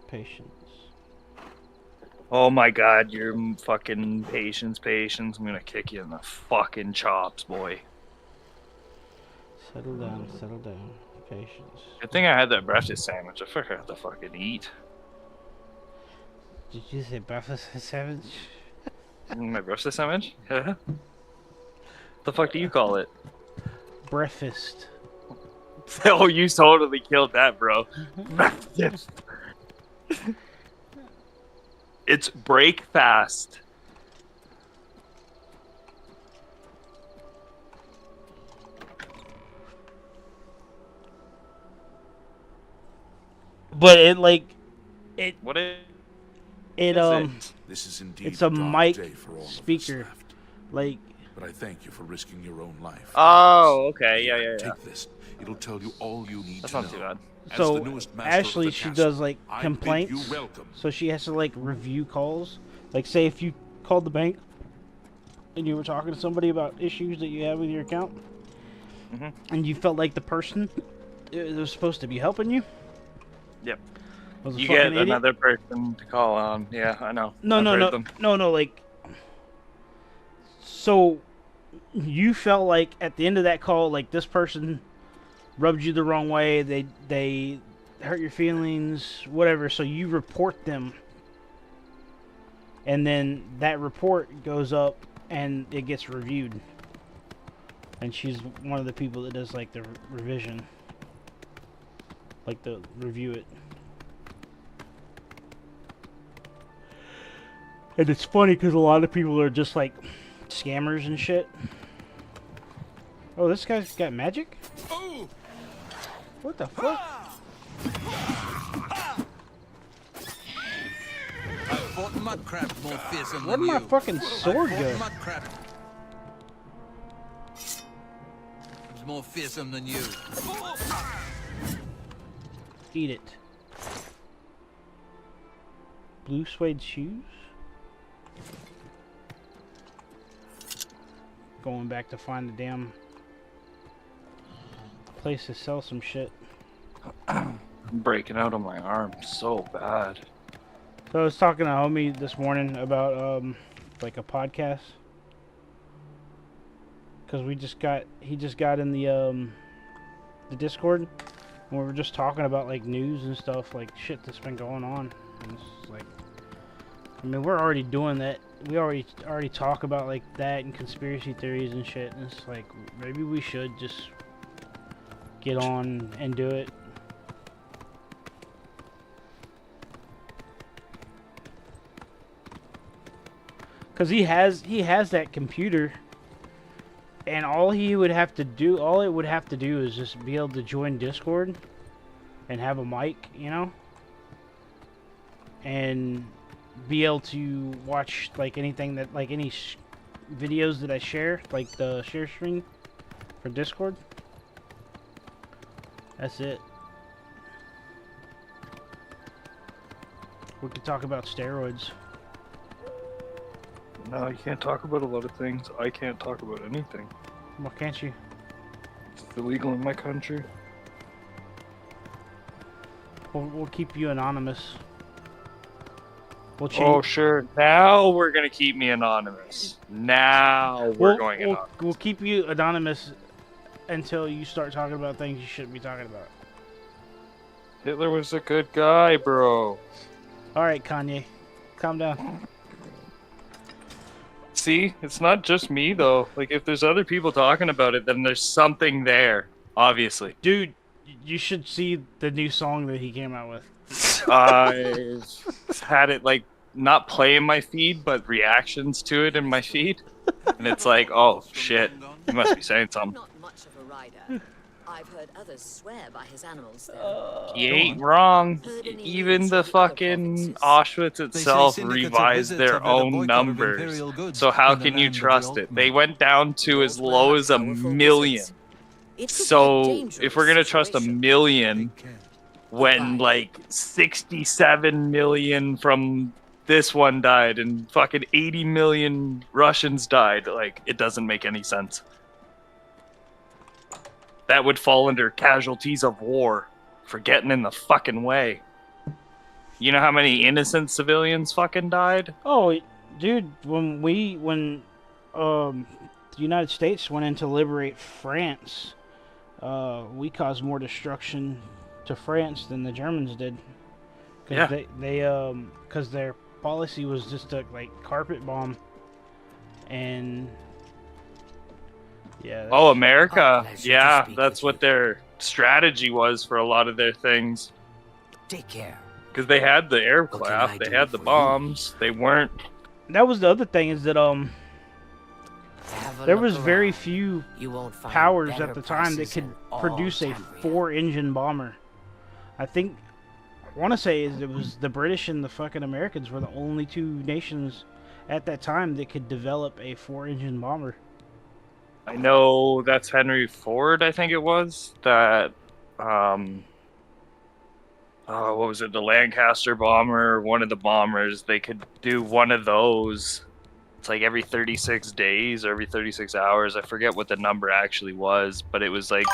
Oh my god, you're fucking patience. I'm gonna kick you in the fucking chops, boy. Settle down. Patience. Good thing I had that breakfast sandwich. I forgot to fucking eat. Did you say breakfast sandwich? My breakfast sandwich? Yeah. The fuck do you call it? Breakfast. Oh, you totally killed that, bro. Breakfast. It's break fast. But it like it. What is it? This is indeed It's a mic speaker, like. But I thank you for risking your own life. Oh, okay, yeah. Take this. It'll tell you all you need That's to know. not too bad. So Ashley, she does like complaints. So she has to like review calls. Like, say if you called the bank and you were talking to somebody about issues that you had with your account, and you felt like the person that was supposed to be helping you. Yep. Was a You fucking get idiot. another person to call on. Yeah, I know. No, like. So, you felt like at the end of that call, like this person rubbed you the wrong way. They hurt your feelings, whatever. So you report them, and then that report goes up and it gets reviewed. And she's one of the people that does like the revision, like the review it. And it's funny because a lot of people are just like scammers and shit. Oh, this guy's got magic? Oh! What the fuck? I fought mudcrabs more fearsome Where'd than you. my fucking sword I go? fought mudcrabs. It's more fearsome than you. Eat it. Blue suede shoes? Going back to find the damn place to sell some shit. I'm breaking out on my arm so bad. So I was talking to homie this morning about like a podcast, because he just got in the Discord, and we were just talking about like news and stuff, like shit that's been going on. And it's like, I mean, we're already doing that. We already talk about like that and conspiracy theories and shit. And it's like, maybe we should just get on and do it. Cause he has that computer, and all it would have to do is just be able to join Discord, and have a mic, you know, and be able to watch like anything that like any videos that I share, like the share screen for Discord. That's it. We could talk about steroids. No, you can't talk about a lot of things. I can't talk about anything. Why can't you? It's illegal in my country. We'll keep you anonymous. We'll change. Oh, sure. Now we're going to keep me anonymous. Now we're going anonymous. We'll keep you anonymous until you start talking about things you shouldn't be talking about. Hitler was a good guy, bro. All right, Kanye, calm down. See, it's not just me though. Like, if there's other people talking about it, then there's something there. Obviously, Dude, you should see the new song that he came out with. I've had it like not play in my feed, but reactions to it in my feed, and it's like, oh shit, you must be saying something. Not much of a rider. I've heard others swear by his animals, though. He ain't wrong. Even the fucking Auschwitz itself revised their own numbers. So how can you trust it? They went down to as low as 1 million. So if we're gonna trust 1 million, when like 67 million from this one died and fucking 80 million Russians died, like, it doesn't make any sense. That would fall under casualties of war for getting in the fucking way. You know how many innocent civilians fucking died? Oh, dude, when the United States went in to liberate France, we caused more destruction to France than the Germans did. Cause Yeah. Because their policy was just to like carpet bomb, and yeah. Oh, America. Yeah, that's what their strategy was for a lot of their things. Take care. Because they had the aircraft, they had the bombs, they weren't... That was the other thing, is that there was very few powers at the time that could produce a 4-engine bomber. I want to say it was the British and the fucking Americans were the only two nations at that time that could develop a 4-engine bomber. I know that's Henry Ford, I think it was, that, what was it, the Lancaster bomber, one of the bombers, they could do one of those. It's like every 36 days or every 36 hours. I forget what the number actually was, but it was like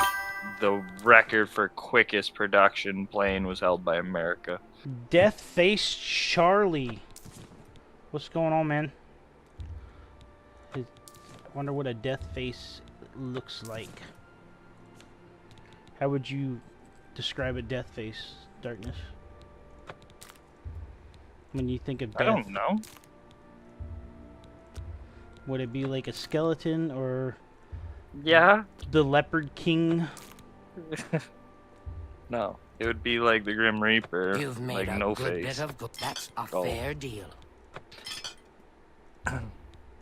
the record for quickest production plane was held by America. Death Face Charlie. What's going on, man? I wonder what a death face looks like. How would you describe a death face, Darkness? When you think of death, I don't know. Would it be like a skeleton or Yeah. the Leopard King? No, it would be like the Grim Reaper, You've made like a no good face. bit of good. That's a Oh. fair deal.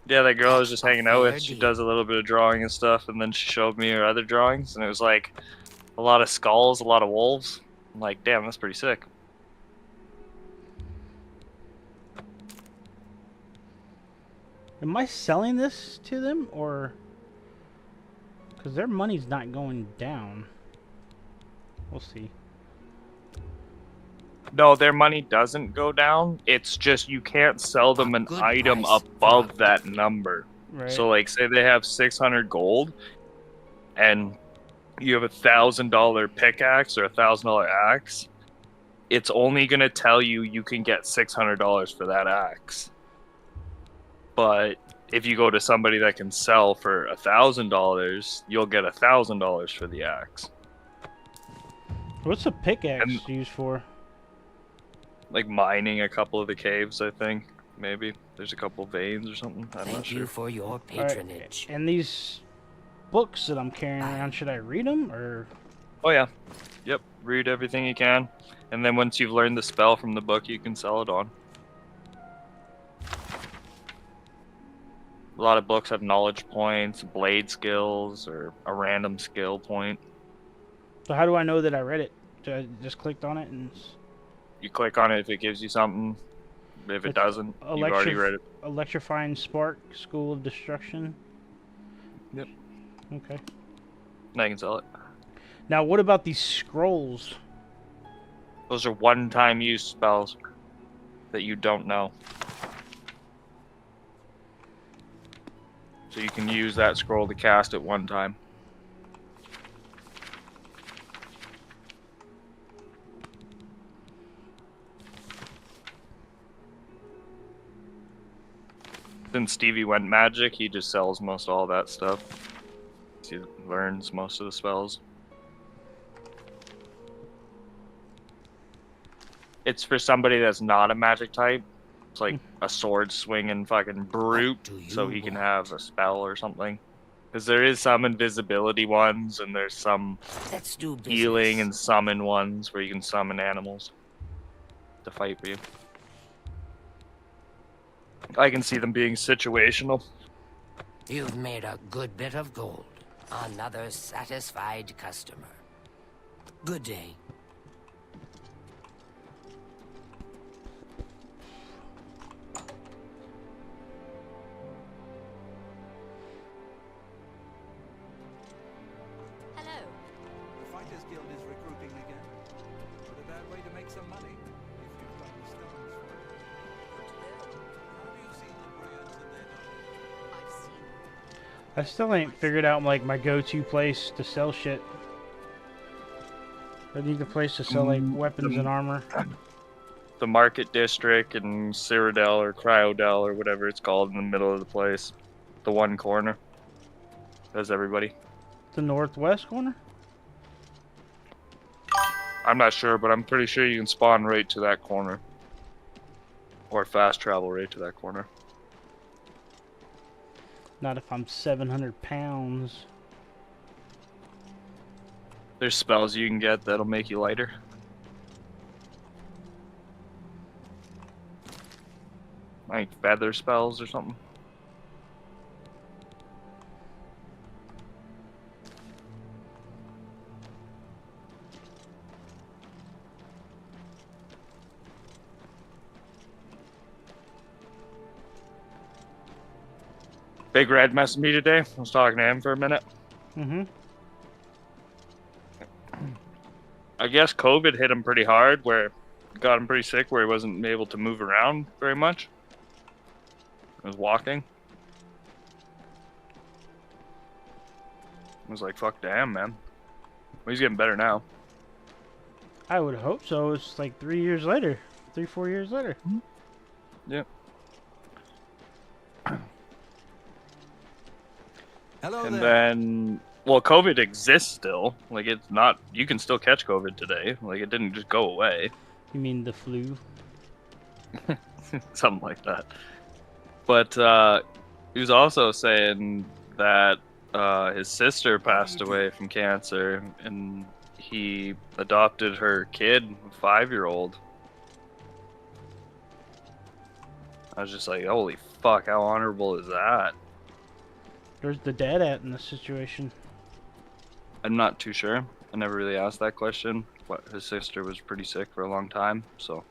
Yeah, that girl I was just hanging out with, she does a little bit of drawing and stuff, and then she showed me her other drawings, and it was like a lot of skulls, a lot of wolves. I'm like, damn, that's pretty sick. Am I selling this to them, or... Because their money's not going down. We'll see. No, their money doesn't go down. It's just you can't sell them an item above that number. Right. So, like, say they have 600 gold, and you have $1,000 pickaxe or $1,000 axe. It's only gonna tell you you can get $600 for that axe. But if you go to somebody that can sell for $1,000, you'll get $1,000 for the axe. What's a pickaxe used for? Like mining a couple of the caves, I think. Maybe there's a couple veins or something. I'm not Thank sure. you for your Alright, patronage. and these books that I'm carrying around, should I read them, or? Oh yeah, yep. Read everything you can, and then once you've learned the spell from the book, you can sell it on. A lot of books have knowledge points, blade skills, or a random skill point. So how do I know that I read it? I just clicked on it and... You click on it if it gives you something. If it doesn't, you've already read it. Electrifying Spark, School of Destruction. Yep. Okay. Now you can sell it. Now, what about these scrolls? Those are one-time use spells that you don't know. So you can use that scroll to cast it one time. Since Stevie went magic, he just sells most all that stuff. He learns most of the spells. it's for somebody that's not a magic type. It's like a sword swinging fucking brute, so he can have a spell or something. Because there is some invisibility ones, and there's some Let's do healing and summon ones where you can summon animals to fight for you. I can see them being situational. You've made a good bit of gold. Another satisfied customer. Good day. Hello. The Fighters Guild is recruiting again. Not a bad way to make some money, if you've got the stones for it. Have you seen the Bryans and their daughter? I've seen. I still ain't figured out like my go-to place to sell shit. I need a place to sell like weapons and armor. The Market District in Cyrodiil or Cryodel or whatever it's called in the middle of the place. The one corner. That's everybody. The northwest corner? I'm not sure, but I'm pretty sure you can spawn right to that corner. Or fast travel right to that corner. Not if I'm 700 pounds. There's spells you can get that'll make you lighter. Like feather spells or something. Big Red messaged me today. I was talking to him for a minute. Mm-hmm. I guess COVID hit him pretty hard, where got him pretty sick, where he wasn't able to move around very much. He was walking. I was like, fuck damn, man. Well, he's getting better now. I would hope so. It's like 3 years later. 3-4 years later. Yeah. Hello And there. then, well, COVID exists still. Like, it's not, you can still catch COVID today. Like, it didn't just go away. You mean the flu? Something like that. But he was also saying that his sister passed away from cancer, and he adopted her kid, a 5-year-old. I was just like, holy fuck, how honorable is that? Where's the dad at in this situation? I'm not too sure. I never really asked that question. But his sister was pretty sick for a long time, so.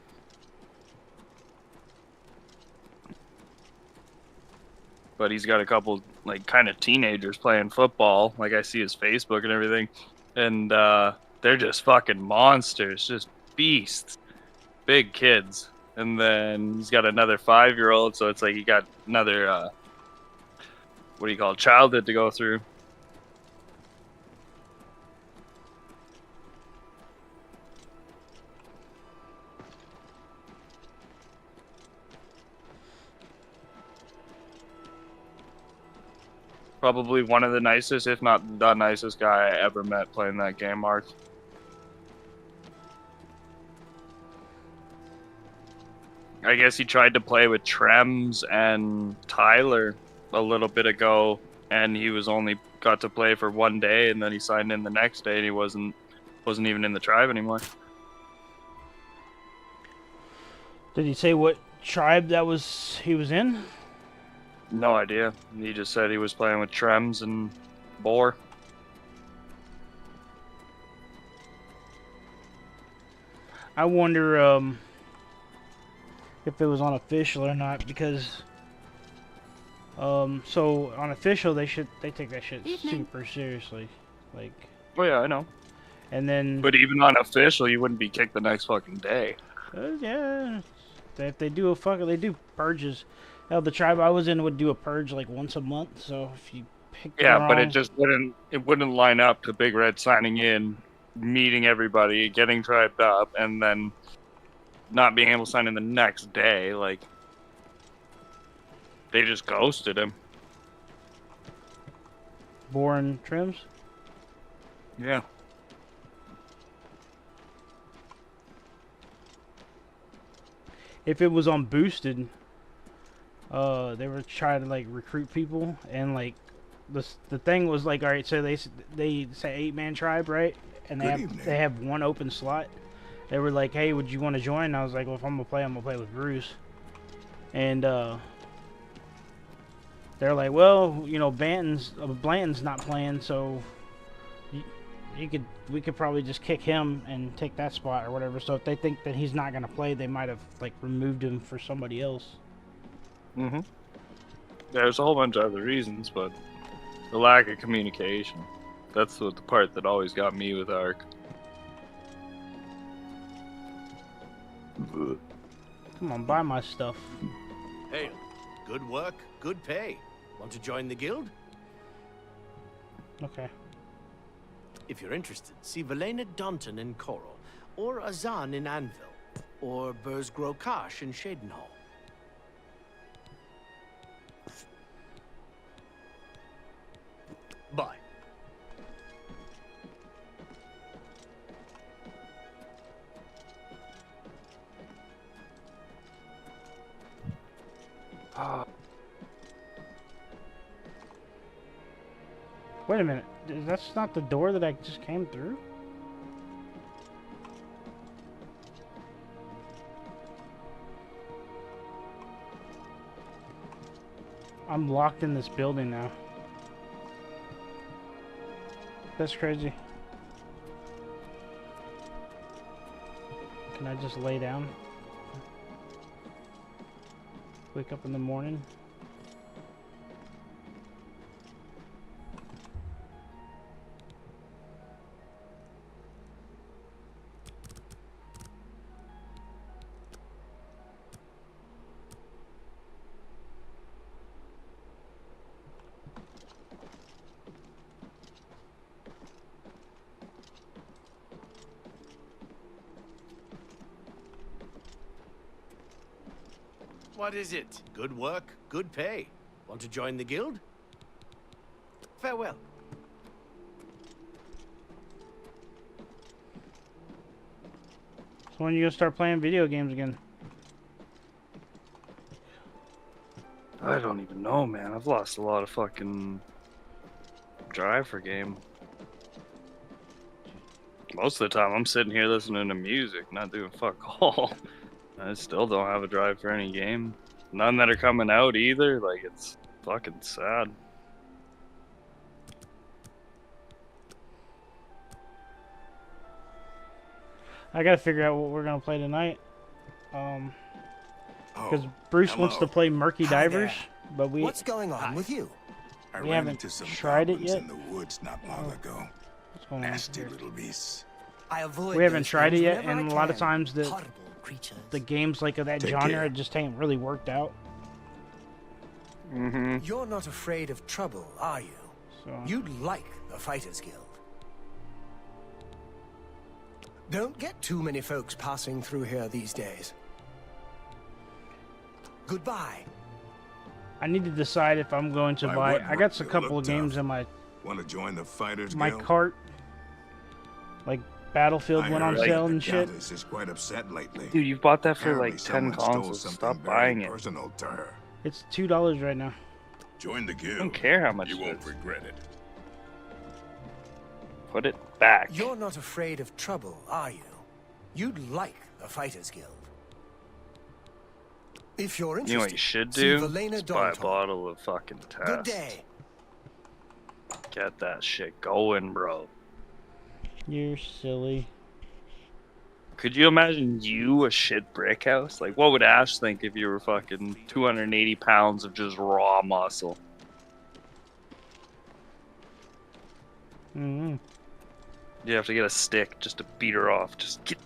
But he's got a couple, like, kind of teenagers playing football. Like, I see his Facebook and everything. And they're just fucking monsters. Just beasts. Big kids. And then he's got another 5-year-old, so it's like he got another, what do you call it, childhood to go through. Probably one of the nicest, if not the nicest guy I ever met playing that game, Mark. I guess he tried to play with Trems and Tyler a little bit ago, and he was only got to play for one day, and then he signed in the next day, and he wasn't even in the tribe anymore. Did he say what tribe he was in? No idea. He just said he was playing with Trems and Boar. I wonder if it was unofficial or not, because so unofficial they take that shit super seriously, like. Oh yeah, I know. And then. But even unofficial, you wouldn't be kicked the next fucking day. Yeah, if they do they do purges. Hell, the tribe I was in would do a purge like once a month. So if you pick but it just wouldn't line up to Big Red signing in, meeting everybody, getting tribed up, and then not being able to sign in the next day. Like, they just ghosted him. Boring Trims. Yeah. if it was on boosted, they were trying to like recruit people, and like the thing was like, all right, so they say 8-man tribe, right? And they have one open slot. They were like, hey, would you want to join? And I was like, well, if I'm gonna play with Bruce. And they're like, well, you know, Blanton's not playing, so we could probably just kick him and take that spot or whatever. So if they think that he's not gonna play, they might have like removed him for somebody else. Mm-hmm. There's a whole bunch of other reasons, but the lack of communication. That's the part that always got me with Ark. Come on, buy my stuff. Hey, good work, good pay. Want to join the guild? Okay. If you're interested, see Velena Daunton in Coral, or Azan in Anvil, or Burzgro Kash in Shadenhall. Bye. Wait a minute. That's not the door that I just came through? I'm locked in this building now. That's crazy. Can I just lay down? Wake up in the morning? What is it? Good work, good pay. Want to join the guild? Farewell. So when you gonna start playing video games again? I don't even know, man. I've lost a lot of fucking drive for game. Most of the time I'm sitting here listening to music, not doing fuck all. I still don't have a drive for any game. None that are coming out either. Like, it's fucking sad. I gotta figure out what we're gonna play tonight. Because Bruce wants to play Murky Divers, but what's going on with you? We haven't tried it yet. In the woods not long ago. What's going Nasty on little beasts. We haven't tried it yet, and a lot of times the games like of that genre just ain't really worked out. Mm-hmm. You're not afraid of trouble, are you? So. You'd like the Fighters Guild. Don't get too many folks passing through here these days. Goodbye. I need to decide if I'm going to buy. I got a couple of games in my. Want to join the Fighters My Guild? cart. Like Battlefield went on sale and shit. Countess is quite upset lately. Dude, you bought that for Apparently like 10 consoles. Stop buying it. Personal to her. It's $2 right now. Join the guild. I don't care how much you it won't is. regret it. Put it back. You're not afraid of trouble, are you? You'd like the Fighters Guild. If you're interested, You know what you should do? Velena Just buy a Daunton. bottle of fucking test. Good day. Get that shit going, bro. You're silly. Could you imagine you a shit brick house? Like, what would Ash think if you were fucking 280 pounds of just raw muscle? Mm-hmm. You have to get a stick just to beat her off. Just get.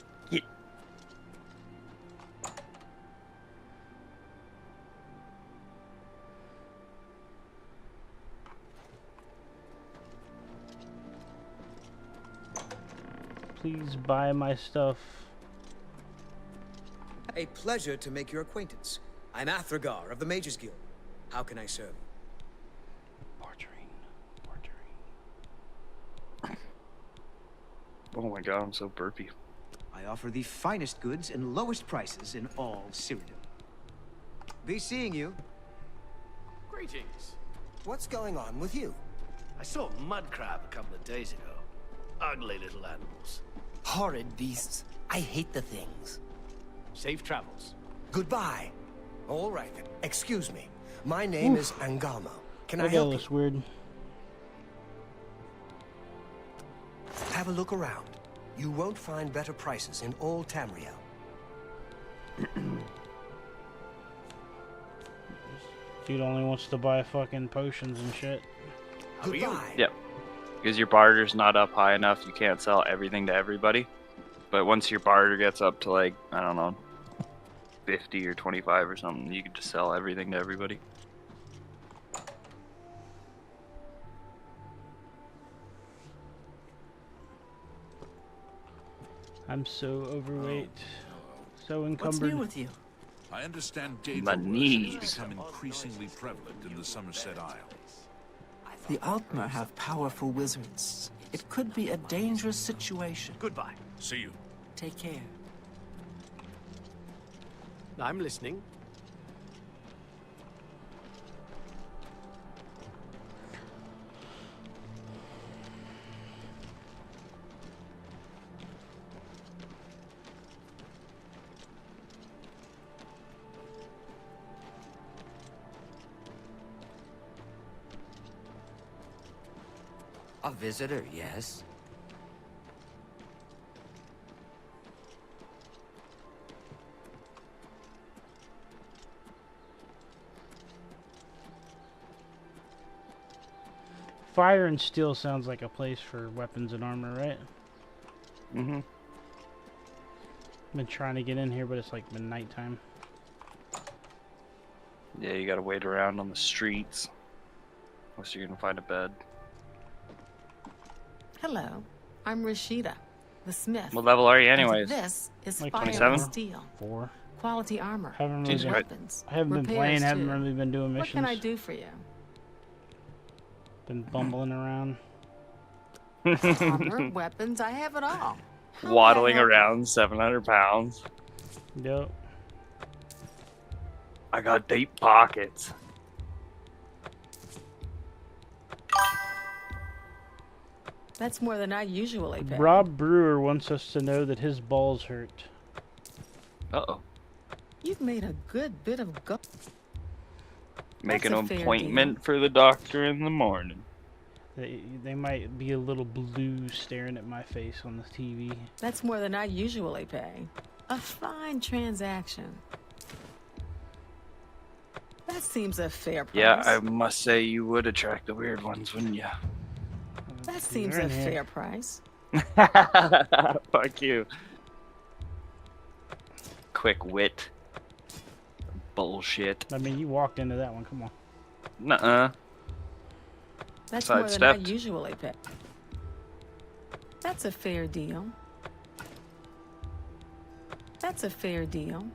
Please buy my stuff. A pleasure to make your acquaintance. I'm Athragar of the Mages Guild. How can I serve? Oh my god, I'm so burpy. I I offer the finest goods and lowest prices in all Cyrodiil. Be seeing you. Greetings. What's going on with you? I saw a mud crab a couple of days ago. Ugly little animals. Horrid beasts. I hate the things. Safe travels. Goodbye. All right then. Excuse me. My name is Angalmo. Can I That help looks you? weird. Have a look around. You won't find better prices in all Tamriel. Dude only wants to buy fucking potions and shit. Goodbye. Yep. Because your barter's not up high enough, you can't sell everything to everybody. But once your barter gets up to like, I don't know, 50 or 25 or something, you can just sell everything to everybody. I'm so overweight. So encumbered. What's new with you? I understand data My worship knees. has become increasingly prevalent in the Somerset Isle. The Altmer have powerful wizards. It could be a dangerous situation. Goodbye. See you. Take care. I'm listening. A visitor, yes. Fire and Steel sounds like a place for weapons and armor, right? Mm-hmm. Been trying to get in here, but it's like been nighttime. Yeah, you gotta wait around on the streets. Unless you're gonna find a bed. Hello, I'm Rashida, the smith. What level are you And anyways? This is Like fire 27? and steel. 4. Quality armor. Haven't really Jesus been, Christ. Weapons. I haven't been repairs, playing, haven't too. really been doing What missions. can I do for you? Been bumbling around. Armor, weapons, I have it all. How may I Waddling help you? around 700 pounds. Yep. I got deep pockets. That's more than I usually pay. Rob Brewer wants us to know that his balls hurt. Uh-oh. You've made a good bit of go. Make That's an a fair appointment for the doctor in the morning. They might be a little blue staring at my face on the TV. That's more than I usually pay. A fine transaction. That seems a fair price. Yeah, I must say you would attract the weird ones, wouldn't you? That seems They're a in here. fair price. Fuck you. Quick wit. Bullshit. I mean, you walked into that one. Come on. Nuh-uh. That's more than I Sidestepped. usually pay. That's a fair deal. That's a fair deal.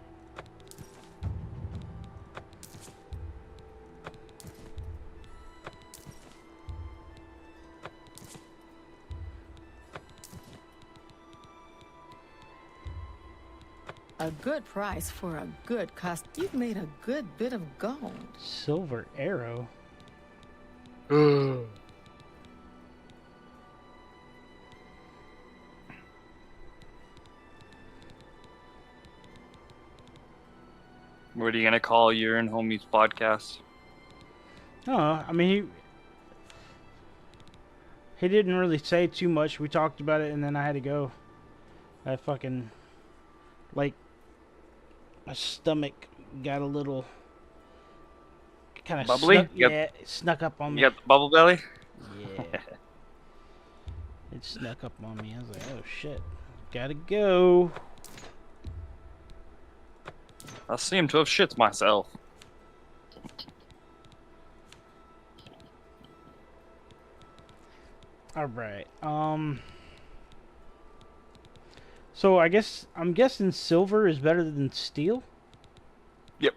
A good price for a good cost. You've made a good bit of gold. Silver arrow. What are you gonna call your and homies podcast? No, I mean he didn't really say too much. We talked about it, and then I had to go. I fucking like my stomach got a little kind of Bubbly? Snuck, You got- yeah, it snuck up on me. You got the bubble belly? Yeah. It snuck up on me. I was like, oh shit, gotta go. I seem to have shit myself. All right. So I'm guessing silver is better than steel. Yep.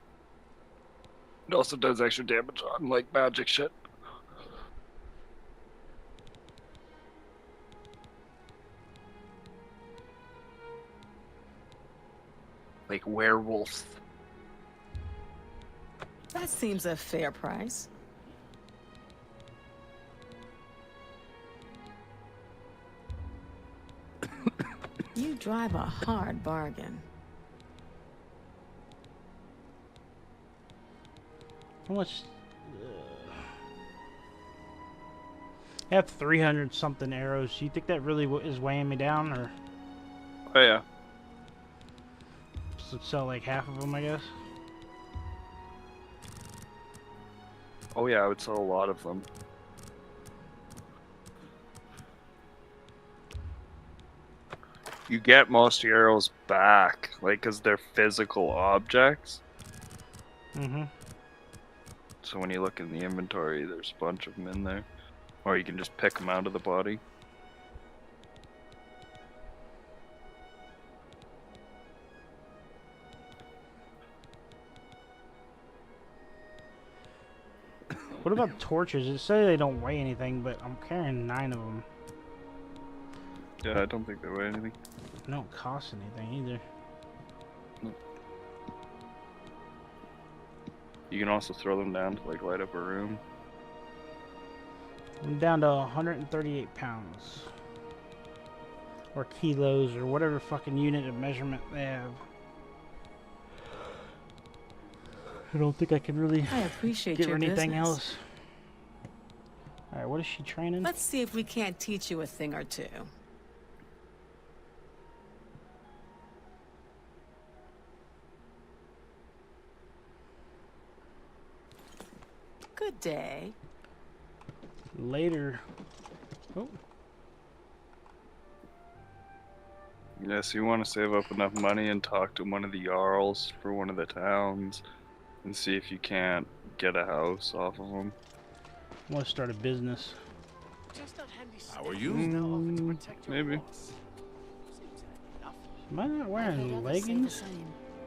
It also does extra damage on like magic shit. like werewolves. That seems a fair price. You drive a hard bargain. How much? I have 300 something arrows. Do you think that really is weighing me down, or? Oh yeah. So sell like half of them, I guess. Oh yeah, I would sell a lot of them. You get most arrows back, like, because they're physical objects. Mm-hmm. So when you look in the inventory, there's a bunch of them in there. Or you can just pick them out of the body. What about torches? It says they don't weigh anything, but I'm carrying 9 of them. Yeah, I don't think they weigh anything. They don't cost anything either. No. You can also throw them down to like light up a room. I'm down to 138 pounds. Or kilos, or whatever fucking unit of measurement they have. I don't think I can really I appreciate get your anything business. else. Alright, what is she training? Let's see if we can't teach you a thing or two. Good day. Later. Oh. Yes, you want to save up enough money and talk to one of the Jarls for one of the towns and see if you can't get a house off of them. I want to start a business. How are you? Maybe. Am I not wearing leggings?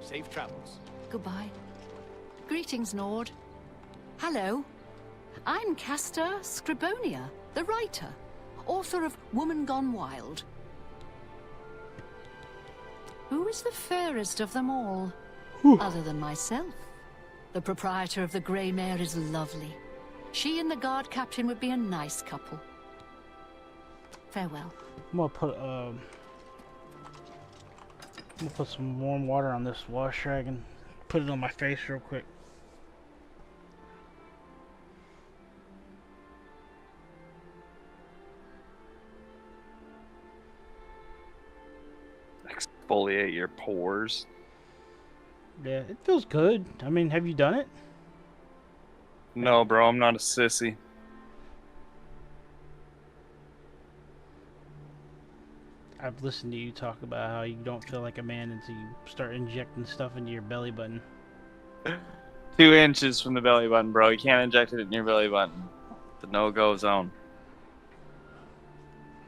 Safe travels. Goodbye. Greetings, Nord. Hello. I'm Castor Scribonia, the writer, author of Woman Gone Wild. Who is the fairest of them all, other than myself? The proprietor of the Grey Mare is lovely. She and the guard captain would be a nice couple. Farewell. I'm gonna put some warm water on this wash rag and put it on my face real quick. Exfoliate your pores. Yeah, it feels good. I mean, have you done it? No, bro, I'm not a sissy. I've listened to you talk about how you don't feel like a man until you start injecting stuff into your belly button. 2 inches from the belly button, bro. You can't inject it in your belly button. The no-go zone.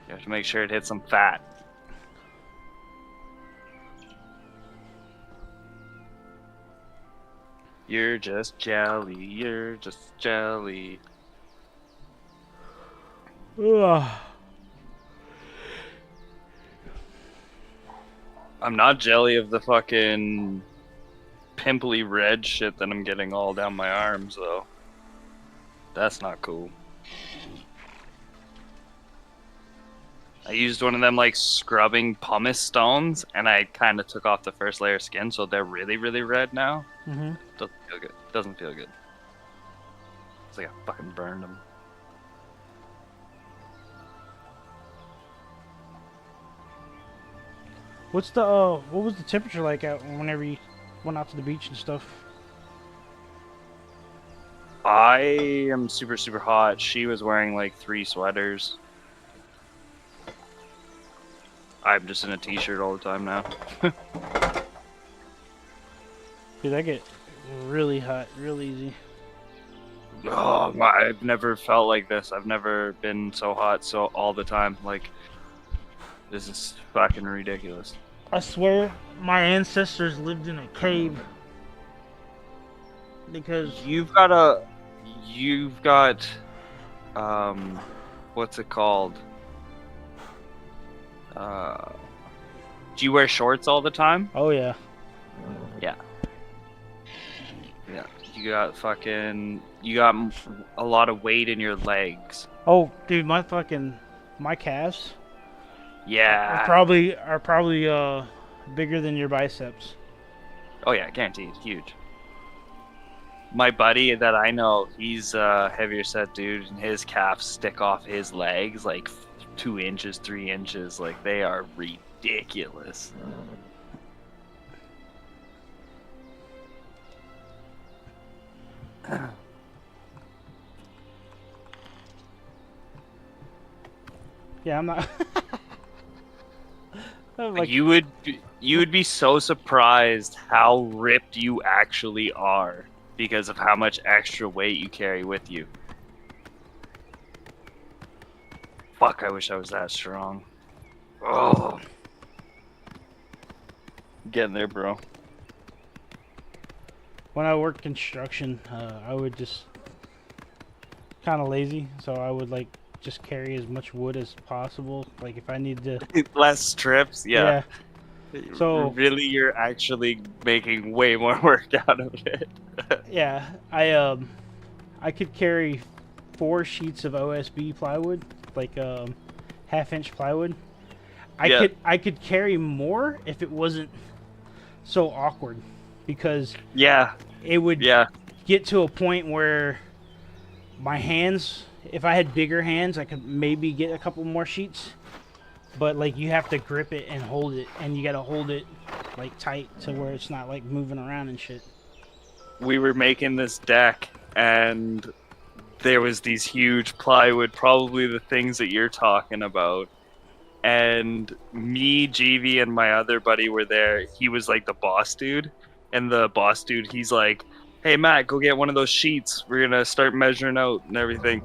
You have to make sure it hits some fat. You're just jelly. You're just jelly. Ugh. I'm not jelly of the fucking pimply red shit that I'm getting all down my arms, though. That's not cool. I used one of them, like, scrubbing pumice stones, and I kind of took off the first layer of skin, so they're really, really red now. Mm-hmm. Doesn't feel good. Doesn't feel good. It's like I fucking burned them. What's the what was the temperature like out whenever you went out to the beach and stuff? I am super, super hot. She was wearing like 3 sweaters. I'm just in a t-shirt all the time now. Dude, I get really hot real easy. Oh, I've never felt like this. I've never been so hot so all the time. Like, this is fucking ridiculous. I swear my ancestors lived in a cave. Because you've got what's it called? Do you wear shorts all the time? Oh yeah. Yeah. Yeah. You got a lot of weight in your legs. Oh, dude, my calves. Yeah. Are probably bigger than your biceps. Oh yeah, guaranteed, huge. My buddy that I know, he's a heavier set dude, and his calves stick off his legs like 2 inches, 3 inches. Like, they are ridiculous. Yeah, I'm not. Like, you would be so surprised how ripped you actually are because of how much extra weight you carry with you. Fuck, I wish I was that strong. Oh. Getting there, bro. when I worked construction, I would just kind of lazy, so I would like just carry as much wood as possible. Like if I need to less trips, yeah. So really, you're actually making way more work out of it. yeah, I could carry 4 sheets of OSB plywood, like half-inch plywood. I could carry more if it wasn't so awkward, because it would get to a point where my hands, if I had bigger hands, I could maybe get a couple more sheets, but like you have to grip it and hold it, and you got to hold it like tight to where it's not like moving around and shit. We were making this deck, and there was these huge plywood, probably the things that you're talking about. And me, GV, and my other buddy were there. He was like the boss dude. And the boss dude, he's like, hey, Matt, go get one of those sheets. We're going to start measuring out and everything.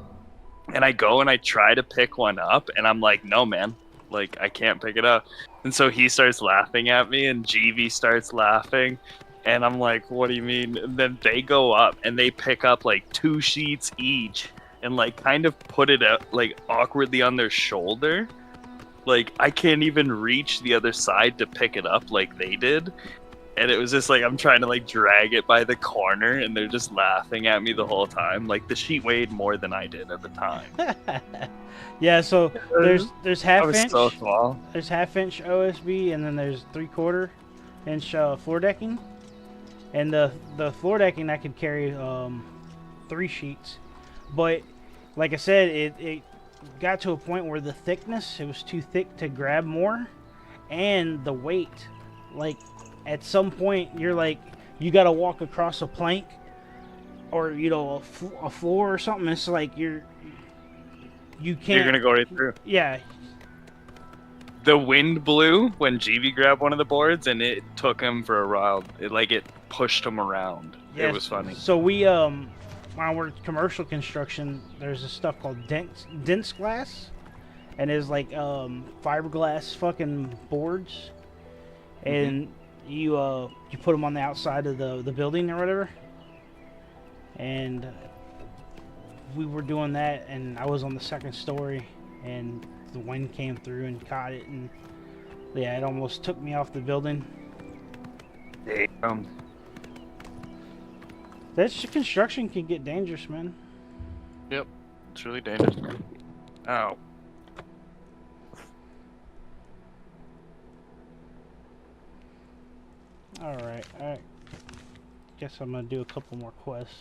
And I go and I try to pick one up. And I'm like, no, man. Like, I can't pick it up. And so he starts laughing at me. And GV starts laughing. And I'm like, what do you mean? And then they go up and they pick up like 2 sheets each. And like kind of put it out like awkwardly on their shoulder. Like, I can't even reach the other side to pick it up like they did. And it was just like, I'm trying to like drag it by the corner, and they're just laughing at me the whole time. Like, the sheet weighed more than I did at the time. Yeah, so there's half-inch. So small. There's half-inch OSB, and then there's 3/4 inch floor decking. And the floor decking I could carry 3 sheets, but like I said, it got to a point where the thickness, it was too thick to grab more, and the weight, like at some point you're like, you got to walk across a plank or a floor or something. It's like you can't, you're gonna go right through. Yeah, the wind blew when GV grabbed one of the boards, and it took him for a ride. It pushed him around. Yes. It was funny. So we when I worked commercial construction, there's this stuff called dense glass, and it's like fiberglass fucking boards, and you put them on the outside of the building or whatever. And we were doing that, and I was on the 2nd story, and the wind came through and caught it, and yeah, it almost took me off the building. Damn. That construction can get dangerous, man. Yep, it's really dangerous. Ow. Alright, guess I'm gonna do a couple more quests.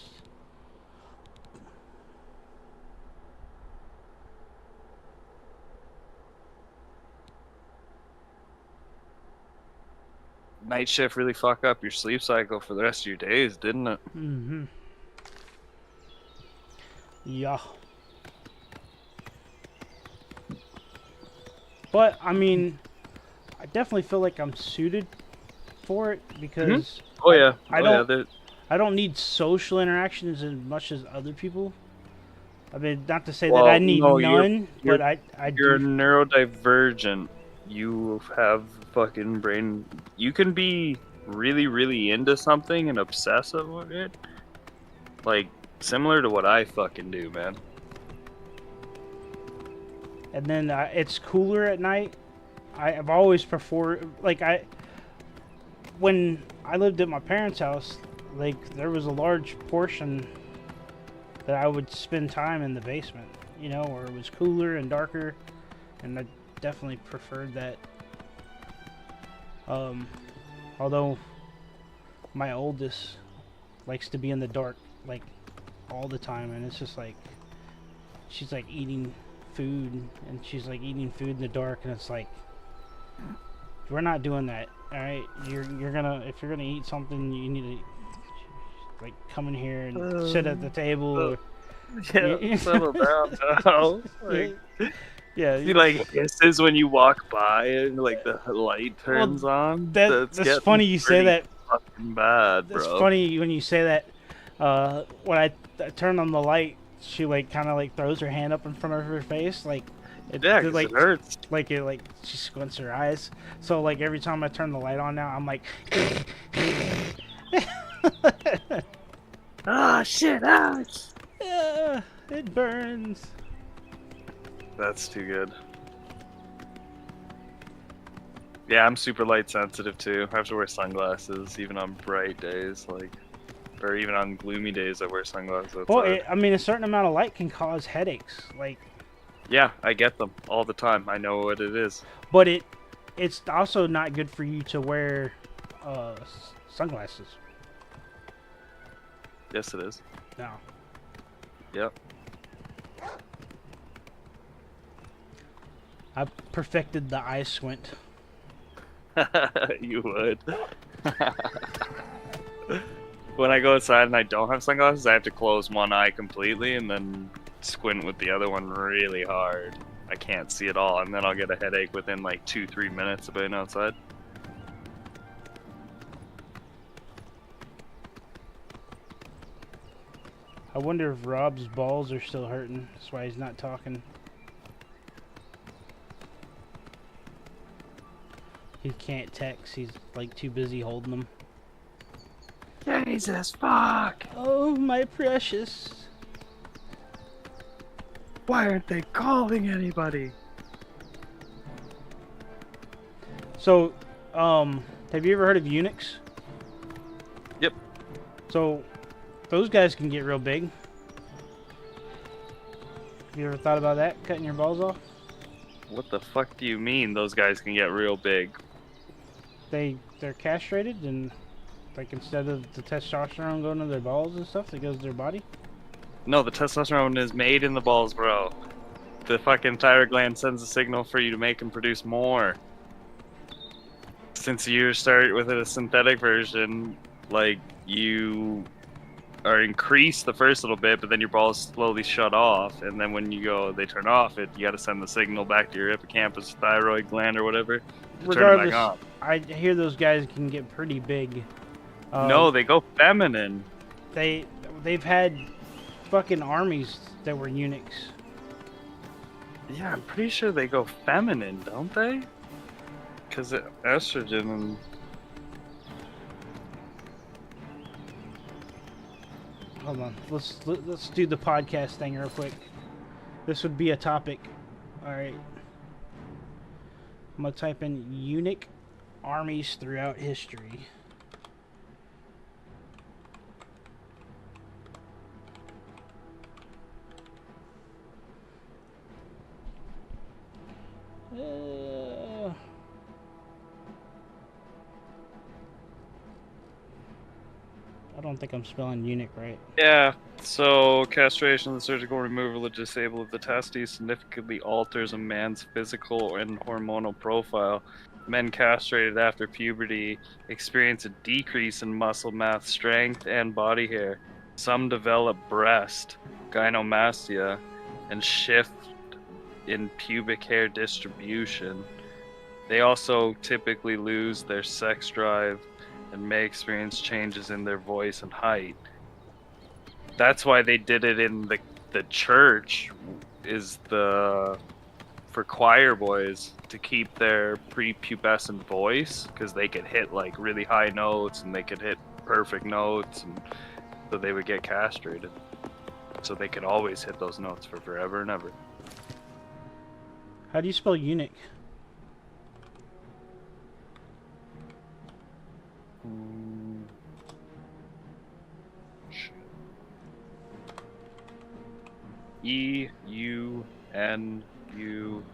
Night shift really fuck up your sleep cycle for the rest of your days, didn't it? Mm-hmm. Yeah. But, I mean, I definitely feel like I'm suited for it, because Oh yeah. I don't need social interactions as much as other people. I mean, not to say that I need none, but I you're do. neurodivergent. You have fucking brain. You can be really, really into something and obsessive with it. Like, similar to what I fucking do, man. And then it's cooler at night. I've always preferred, like, when I lived at my parents' house, like, there was a large portion that I would spend time in the basement, you know, where it was cooler and darker, and I definitely preferred that. Although my oldest likes to be in the dark, like, all the time, and it's just like, she's like eating food, and she's like eating food in the dark, and it's like, we're not doing that. All right, you're gonna, if you're gonna eat something, you need to like come in here and sit at the table. Yeah, settle down now. Like, yeah, he like hisses when you walk by and like the light turns on. That's funny you say that. Fucking bad, bro. That's funny when you say that. When I turn on the light, she like kind of like throws her hand up in front of her face, like it hurts. Like she squints her eyes. So like every time I turn the light on now, I'm like, ah, shit, ouch. Yeah, it burns. That's too good. Yeah, I'm super light sensitive too. I have to wear sunglasses even on bright days, like, or even on gloomy days I wear sunglasses outside. Well, I mean, a certain amount of light can cause headaches, like. Yeah, I get them all the time. I know what it is. But it's also not good for you to wear sunglasses. Yes, it is. No. Yep. I perfected the eye squint. You would. When I go outside and I don't have sunglasses, I have to close one eye completely and then squint with the other one really hard. I can't see at all, and then I'll get a headache within like 2-3 minutes of being outside. I wonder if Rob's balls are still hurting. That's why he's not talking. He can't text. He's like too busy holding them. Jesus fuck! Oh, my precious. Why aren't they calling anybody? So, have you ever heard of eunuchs? Yep. So, those guys can get real big. Have you ever thought about that? Cutting your balls off? What the fuck do you mean those guys can get real big? They're castrated, and like instead of the testosterone going to their balls and stuff, it goes to their body. No, the testosterone is made in the balls, bro. The fucking thyroid gland sends a signal for you to make and produce more. Since you start with a synthetic version, like, you are increased the first little bit, but then your balls slowly shut off, and then when you go, they turn off, you gotta send the signal back to your hippocampus, thyroid gland, or whatever, to Regardless, turn it back on. I hear those guys can get pretty big. No, they go feminine. They've had fucking armies that were eunuchs. Yeah, I'm pretty sure they go feminine, don't they? Because estrogen and... Hold on, let's do the podcast thing real quick. This would be a topic. All right, I'm gonna type in eunuch armies throughout history. I don't think I'm spelling eunuch right. Yeah, so castration, the surgical removal or disable of the testes, significantly alters a man's physical and hormonal profile. Men castrated after puberty experience a decrease in muscle mass, strength, and body hair. Some develop breast, gynecomastia, and shift in pubic hair distribution. They also typically lose their sex drive and may experience changes in their voice and height. That's why they did it in the church, for choir boys, to keep their prepubescent voice, because they could hit like really high notes and they could hit perfect notes, and so they would get castrated. So they could always hit those notes for forever and ever. How do you spell eunuch?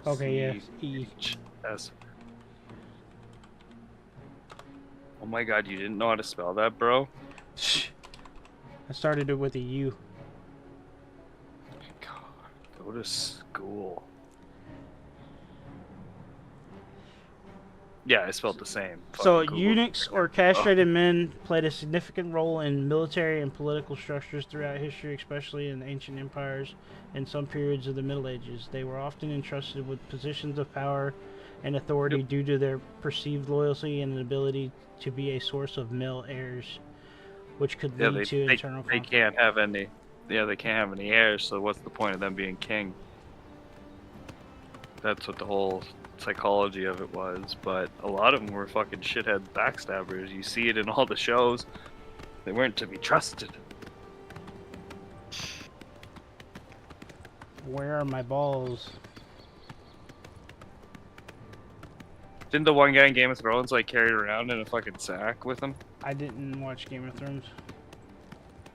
Okay, yes, E. S. Oh my god, you didn't know how to spell that, bro? I started it with a U. God, go to school. Yeah, I spelled the same. So, Fucking Google. eunuchs or castrated men played a significant role in military and political structures throughout history, especially in ancient empires and some periods of the Middle Ages. They were often entrusted with positions of power and authority due to their perceived loyalty and an ability to be a source of male heirs, which could lead to internal conflict. They can't have any. Yeah, they can't have any heirs. So what's the point of them being king? That's what the whole psychology of it was. But a lot of them were fucking shithead backstabbers. You see it in all the shows. They weren't to be trusted. Where are my balls? Didn't the one guy in Game of Thrones like carry it around in a fucking sack with him? I didn't watch Game of Thrones.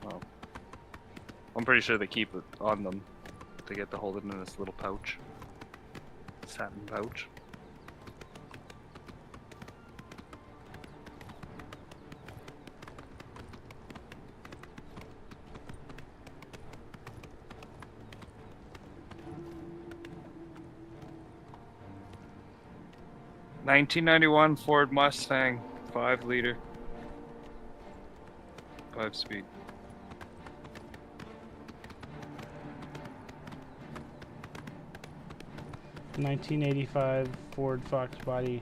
Oh. I'm pretty sure they keep it on them. They get to hold it in this little pouch. Satin pouch. $1991 Ford Mustang, 5-liter, 5-speed. $1985 Ford Fox Body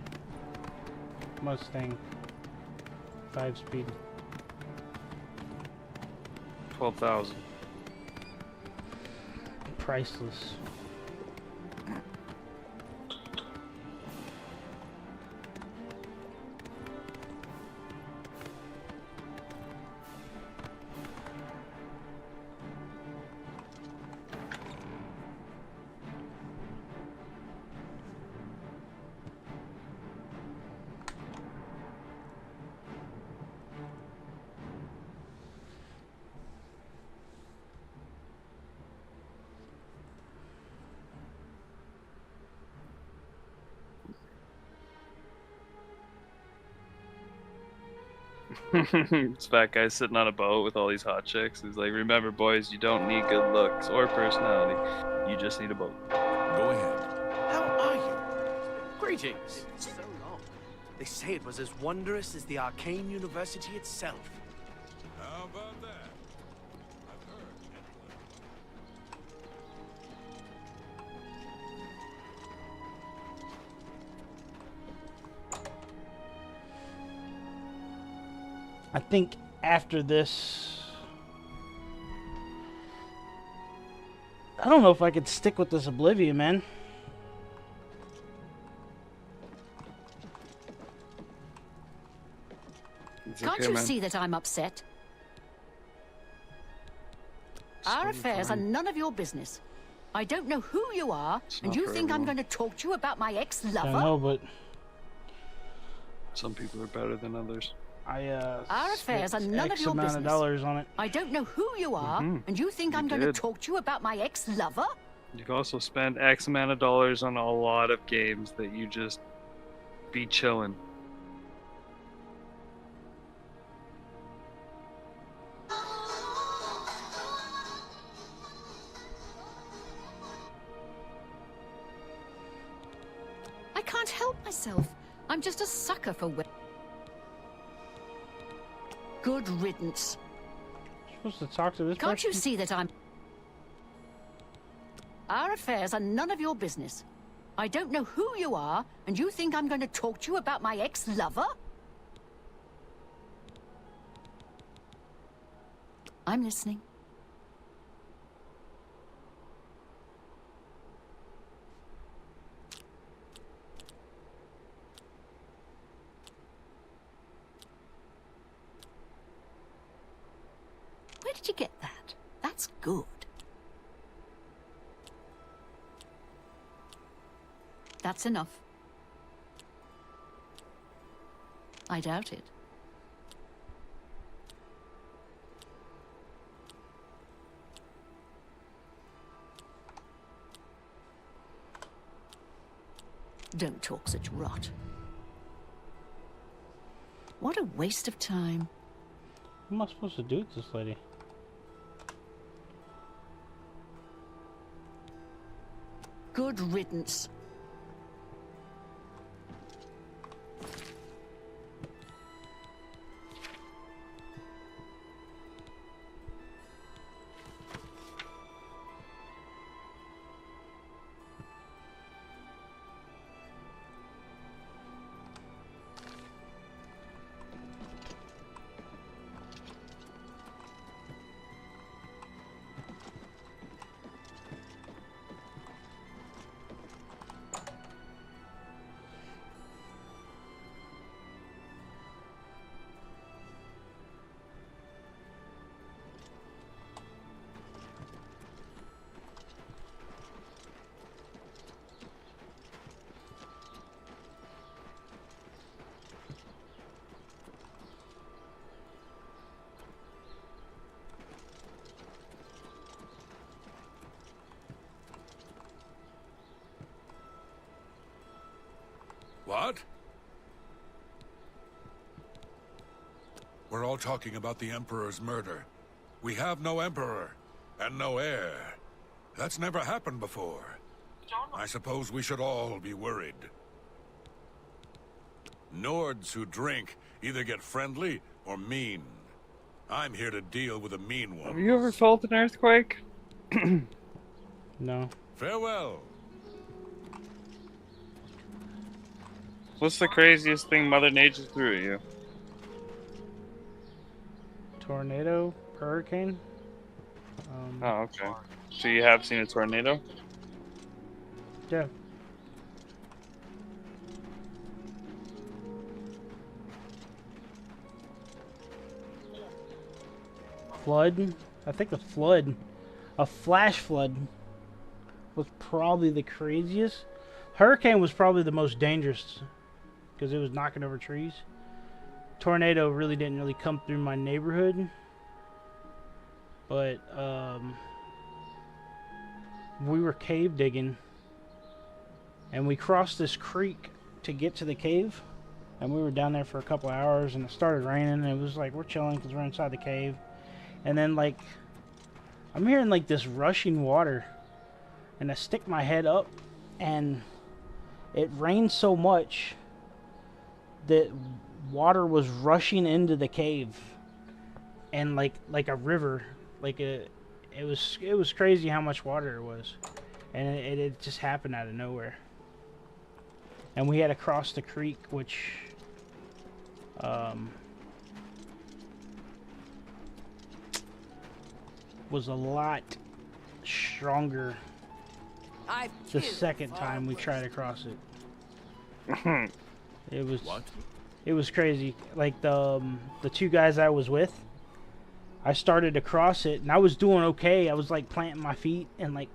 Mustang, 5-speed. 12,000. Priceless. This fat guy sitting on a boat with all these hot chicks. He's like, remember, boys, you don't need good looks or personality. You just need a boat. Go ahead. How are you? Greetings. So long. They say it was as wondrous as the Arcane University itself. How about that? I think after this, I don't know if I could stick with this Oblivion, man. Can't you see that I'm upset? Our affairs are none of your business. I don't know who you are, and you think I'm going to talk to you about my ex-lover? I know, but some people are better than others. Our affairs are none of your business. X amount of dollars on it. I don't know who you are, and you think I'm going to talk to you about my ex-lover? You can also spend X amount of dollars on a lot of games that you just be chilling. I can't help myself. I'm just a sucker for good riddance. You're supposed to talk to this person? Can't you see that I'm... Our affairs are none of your business. I don't know who you are, and you think I'm going to talk to you about my ex-lover? I'm listening. Where did you get that? That's good. That's enough. I doubt it. Don't talk such rot. What a waste of time. What am I supposed to do with this lady? Good riddance. What? We're all talking about the Emperor's murder. We have no Emperor, and no heir. That's never happened before. I suppose we should all be worried. Nords who drink either get friendly or mean. I'm here to deal with a mean one. Have you ever felt an earthquake? No. Farewell. What's the craziest thing Mother Nature threw at you? Tornado? Hurricane? Oh, okay. So you have seen a tornado? Yeah. Flood? I think a flash flood was probably the craziest. Hurricane was probably the most dangerous because it was knocking over trees. Tornado really didn't really come through my neighborhood, but we were cave digging and we crossed this creek to get to the cave, and we were down there for a couple hours, and it started raining, and it was like we're chilling because we're inside the cave, and then like I'm hearing like this rushing water, and I stick my head up, and it rained so much that water was rushing into the cave, and like a river, it was crazy how much water it was, and it just happened out of nowhere. And we had to cross the creek, which was a lot stronger the second time we tried to cross it. It was what? It was crazy. Like the two guys I was with, I started to cross it, and I was doing okay. I was like planting my feet and like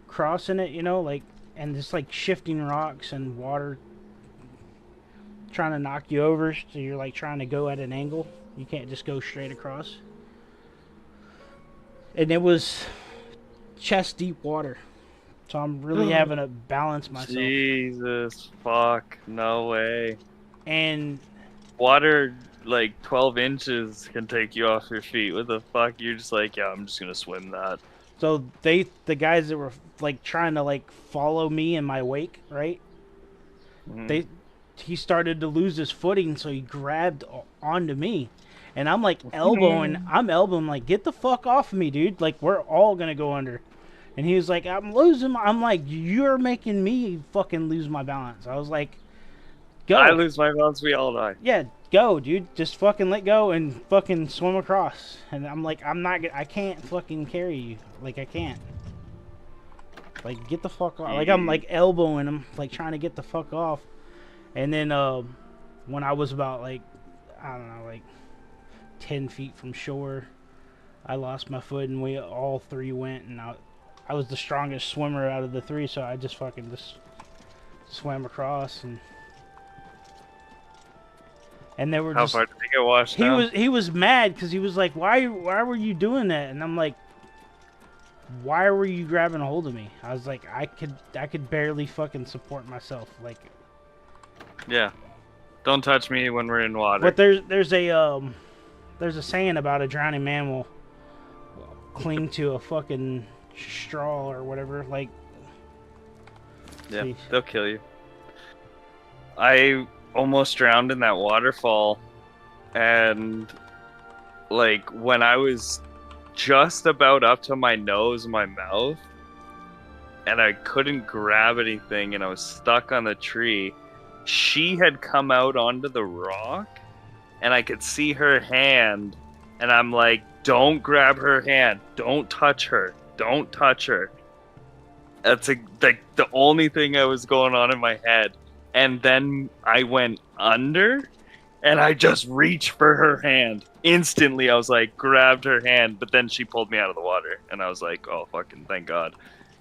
crossing it, you know, like, and just like shifting rocks and water trying to knock you over, so you're like trying to go at an angle. You can't just go straight across. And it was chest deep water, so I'm really having to balance myself. Jesus fuck, no way. And water like 12 inches can take you off your feet. What the fuck? You're just like, yeah, I'm just gonna swim that. So the guys that were like trying to like follow me in my wake, right? Mm-hmm. He started to lose his footing, so he grabbed onto me, and I'm like elbowing. I'm elbowing like, get the fuck off of me, dude! Like we're all gonna go under. And he was like, I'm like, you're making me fucking lose my balance. I was like, go. I lose my balance, we all die. Yeah, go, dude. Just fucking let go and fucking swim across. And I'm like, I can't fucking carry you. Like, I can't. Like, get the fuck off. Like, I'm like elbowing him, like trying to get the fuck off. And then when I was about like, I don't know, like 10 feet from shore, I lost my foot, and we all three went, and I was the strongest swimmer out of the three, so I just fucking just swam across, and they were How just. far did they get washed out? He was mad because he was like, why were you doing that? And I'm like, why were you grabbing a hold of me? I was like, I could barely fucking support myself. Like, Yeah. Don't touch me when we're in water. but there's a saying about a drowning man will cling to a fucking straw or whatever. Like, yeah, geez. they'll kill you. I almost drowned in that waterfall, and like when I was just about up to my nose and my mouth, and I couldn't grab anything, and I was stuck on the tree. She had come out onto the rock, and I could see her hand, and I'm like, don't grab her hand. Don't touch her. Don't touch her. That's like the only thing that was going on in my head. And then I went under, and I just reached for her hand. Instantly, I was like, grabbed her hand, but then she pulled me out of the water. And I was like, oh, fucking thank God.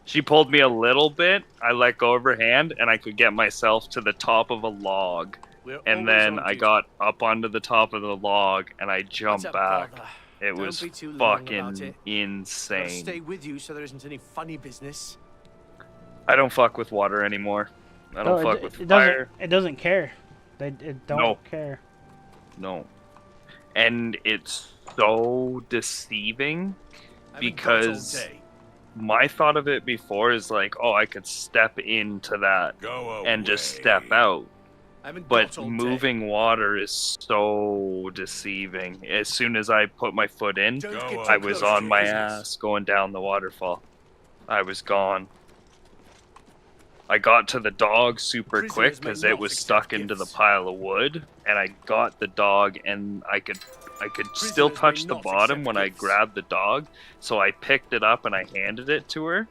She pulled me a little bit. I let go of her hand, and I could get myself to the top of a log. And then I got up onto the top of the log, and I jumped back. It was fucking insane. I'll stay with you so there isn't any funny business. I don't fuck with water anymore. I don't fuck with it fire. It doesn't care. It don't care. No. And it's so deceiving because my thought of it before is like, oh, I could step into that and just step out. But moving water is so deceiving. As soon as I put my foot in, I was on my ass going down the waterfall. I was gone. I got to the dog super quick because it was stuck into the pile of wood, and I got the dog, and I could still touch the bottom when I grabbed the dog, so I picked it up and I handed it to her.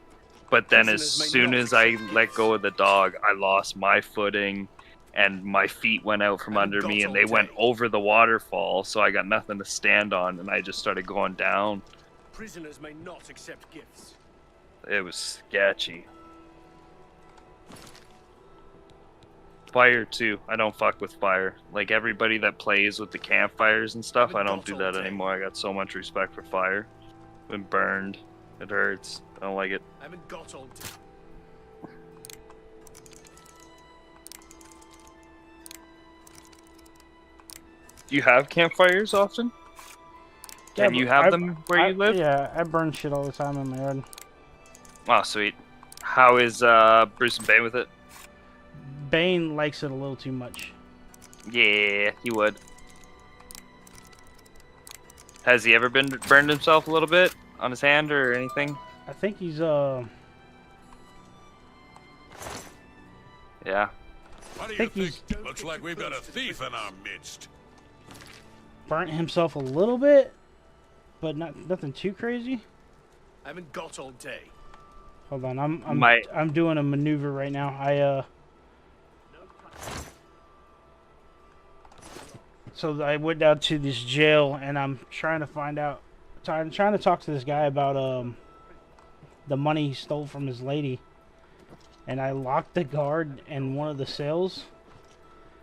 But then as soon as I let go of the dog, I lost my footing, and my feet went out from under me, and they went over the waterfall, so I got nothing to stand on, and I just started going down. Prisoners may not accept gifts. It was sketchy. Fire too. I don't fuck with fire. Like everybody that plays with the campfires and stuff, I don't do that anymore. I got so much respect for fire. Been burned. It hurts. I don't like it. I haven't got all day. Do you have campfires often? Can you have them where you live? Yeah, I burn shit all the time in my yard. Oh, sweet. How is Bruce and Bane with it? Bane likes it a little too much. Yeah, he would. Has he ever burned himself a little bit on his hand or anything? I think he's Yeah. What do you think? Looks like we've got a thief in our midst. Burnt himself a little bit, but nothing too crazy. I haven't got all day. Hold on, I'm doing a maneuver right now. So I went down to this jail, and I'm trying to find out. I'm trying to talk to this guy about the money he stole from his lady, and I locked the guard in one of the cells,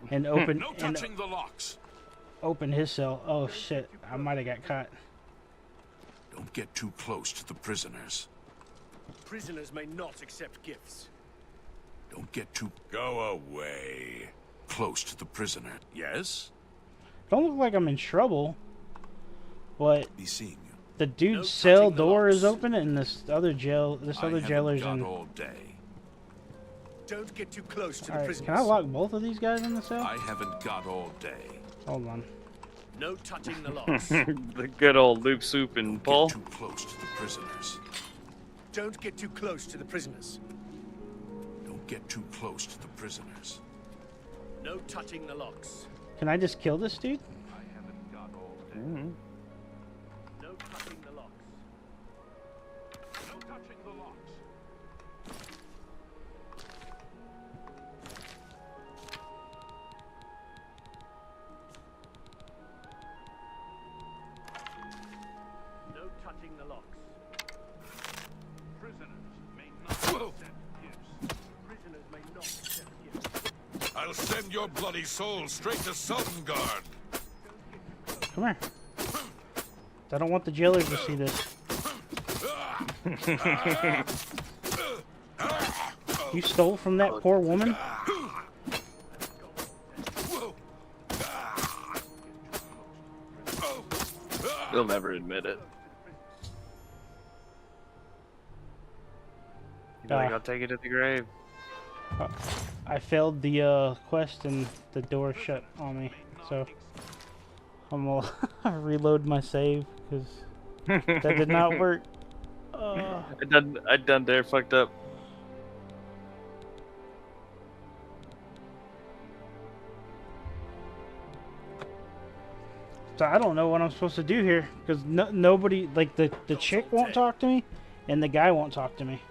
and opened the locks. Opened his cell. Oh shit! I might have got caught. Don't get too close to the prisoners. Prisoners may not accept gifts. Don't get too... Go away. Close to the prisoner. Yes? Don't look like I'm in trouble, but Be seeing you. the dude's cell door is open, and this other jailer's in. All day. Don't get too close to the Alright, prisoners. can I lock both of these guys in the cell? I haven't got all day. Hold on. No touching the locks. The good old loop soup and pull. Too close to the prisoners. Don't get too close to the prisoners. Don't get too close to the prisoners. No touching the locks. Can I just kill this dude? I haven't got all day. No touching the locks. No touching the locks. No touching the locks. Prisoners may not accept gifts. Prisoners may not accept gifts. I'll send your bloody soul straight to Sovngarde. Come here. I don't want the jailers to see this. You stole from that poor woman? He'll never admit it. Like, I'll take it to the grave. I failed the quest and the door shut on me, so I'm gonna reload my save because that did not work. I done there, fucked up. So I don't know what I'm supposed to do here because nobody, like the chick won't talk to me, and the guy won't talk to me.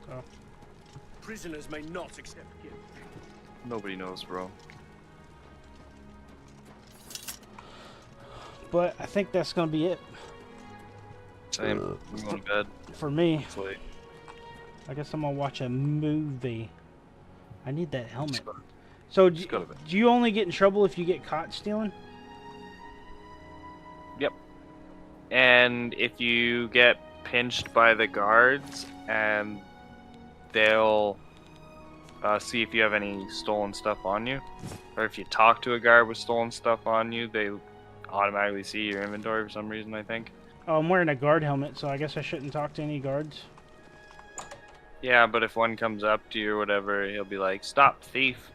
So. Prisoners may not accept gifts. Nobody knows, bro. But I think that's gonna be it. Same. I'm going to bed. For me. It's late. I guess I'm gonna watch a movie. I need that helmet. So do you only get in trouble if you get caught stealing? Yep. And if you get pinched by the guards, and they'll see if you have any stolen stuff on you, or if you talk to a guard with stolen stuff on you, they automatically see your inventory for some reason, I think. Oh, I'm wearing a guard helmet, so I guess I shouldn't talk to any guards. Yeah, but if one comes up to you or whatever, he'll be like, "Stop, thief,"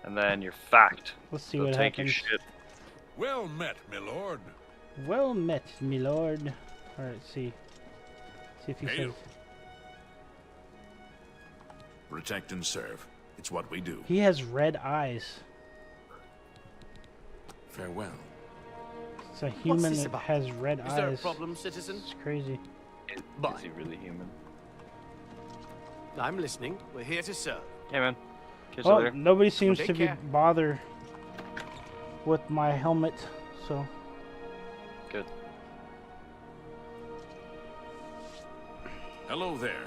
and then you're fucked. Let's see They'll what take happens. your shit. Well met, my lord. Well met, me lord. Alright, let's see. See if he Hail. says. Protect and serve. It's what we do. He has red eyes. Farewell. It's a human this that about? has red Is eyes. there a problem, citizen? It's crazy. Is he really human? I'm listening. We're here to serve. Yeah, man. Catch you Well, later. nobody seems Take to be care. bothered with my helmet, so. Good. Hello there.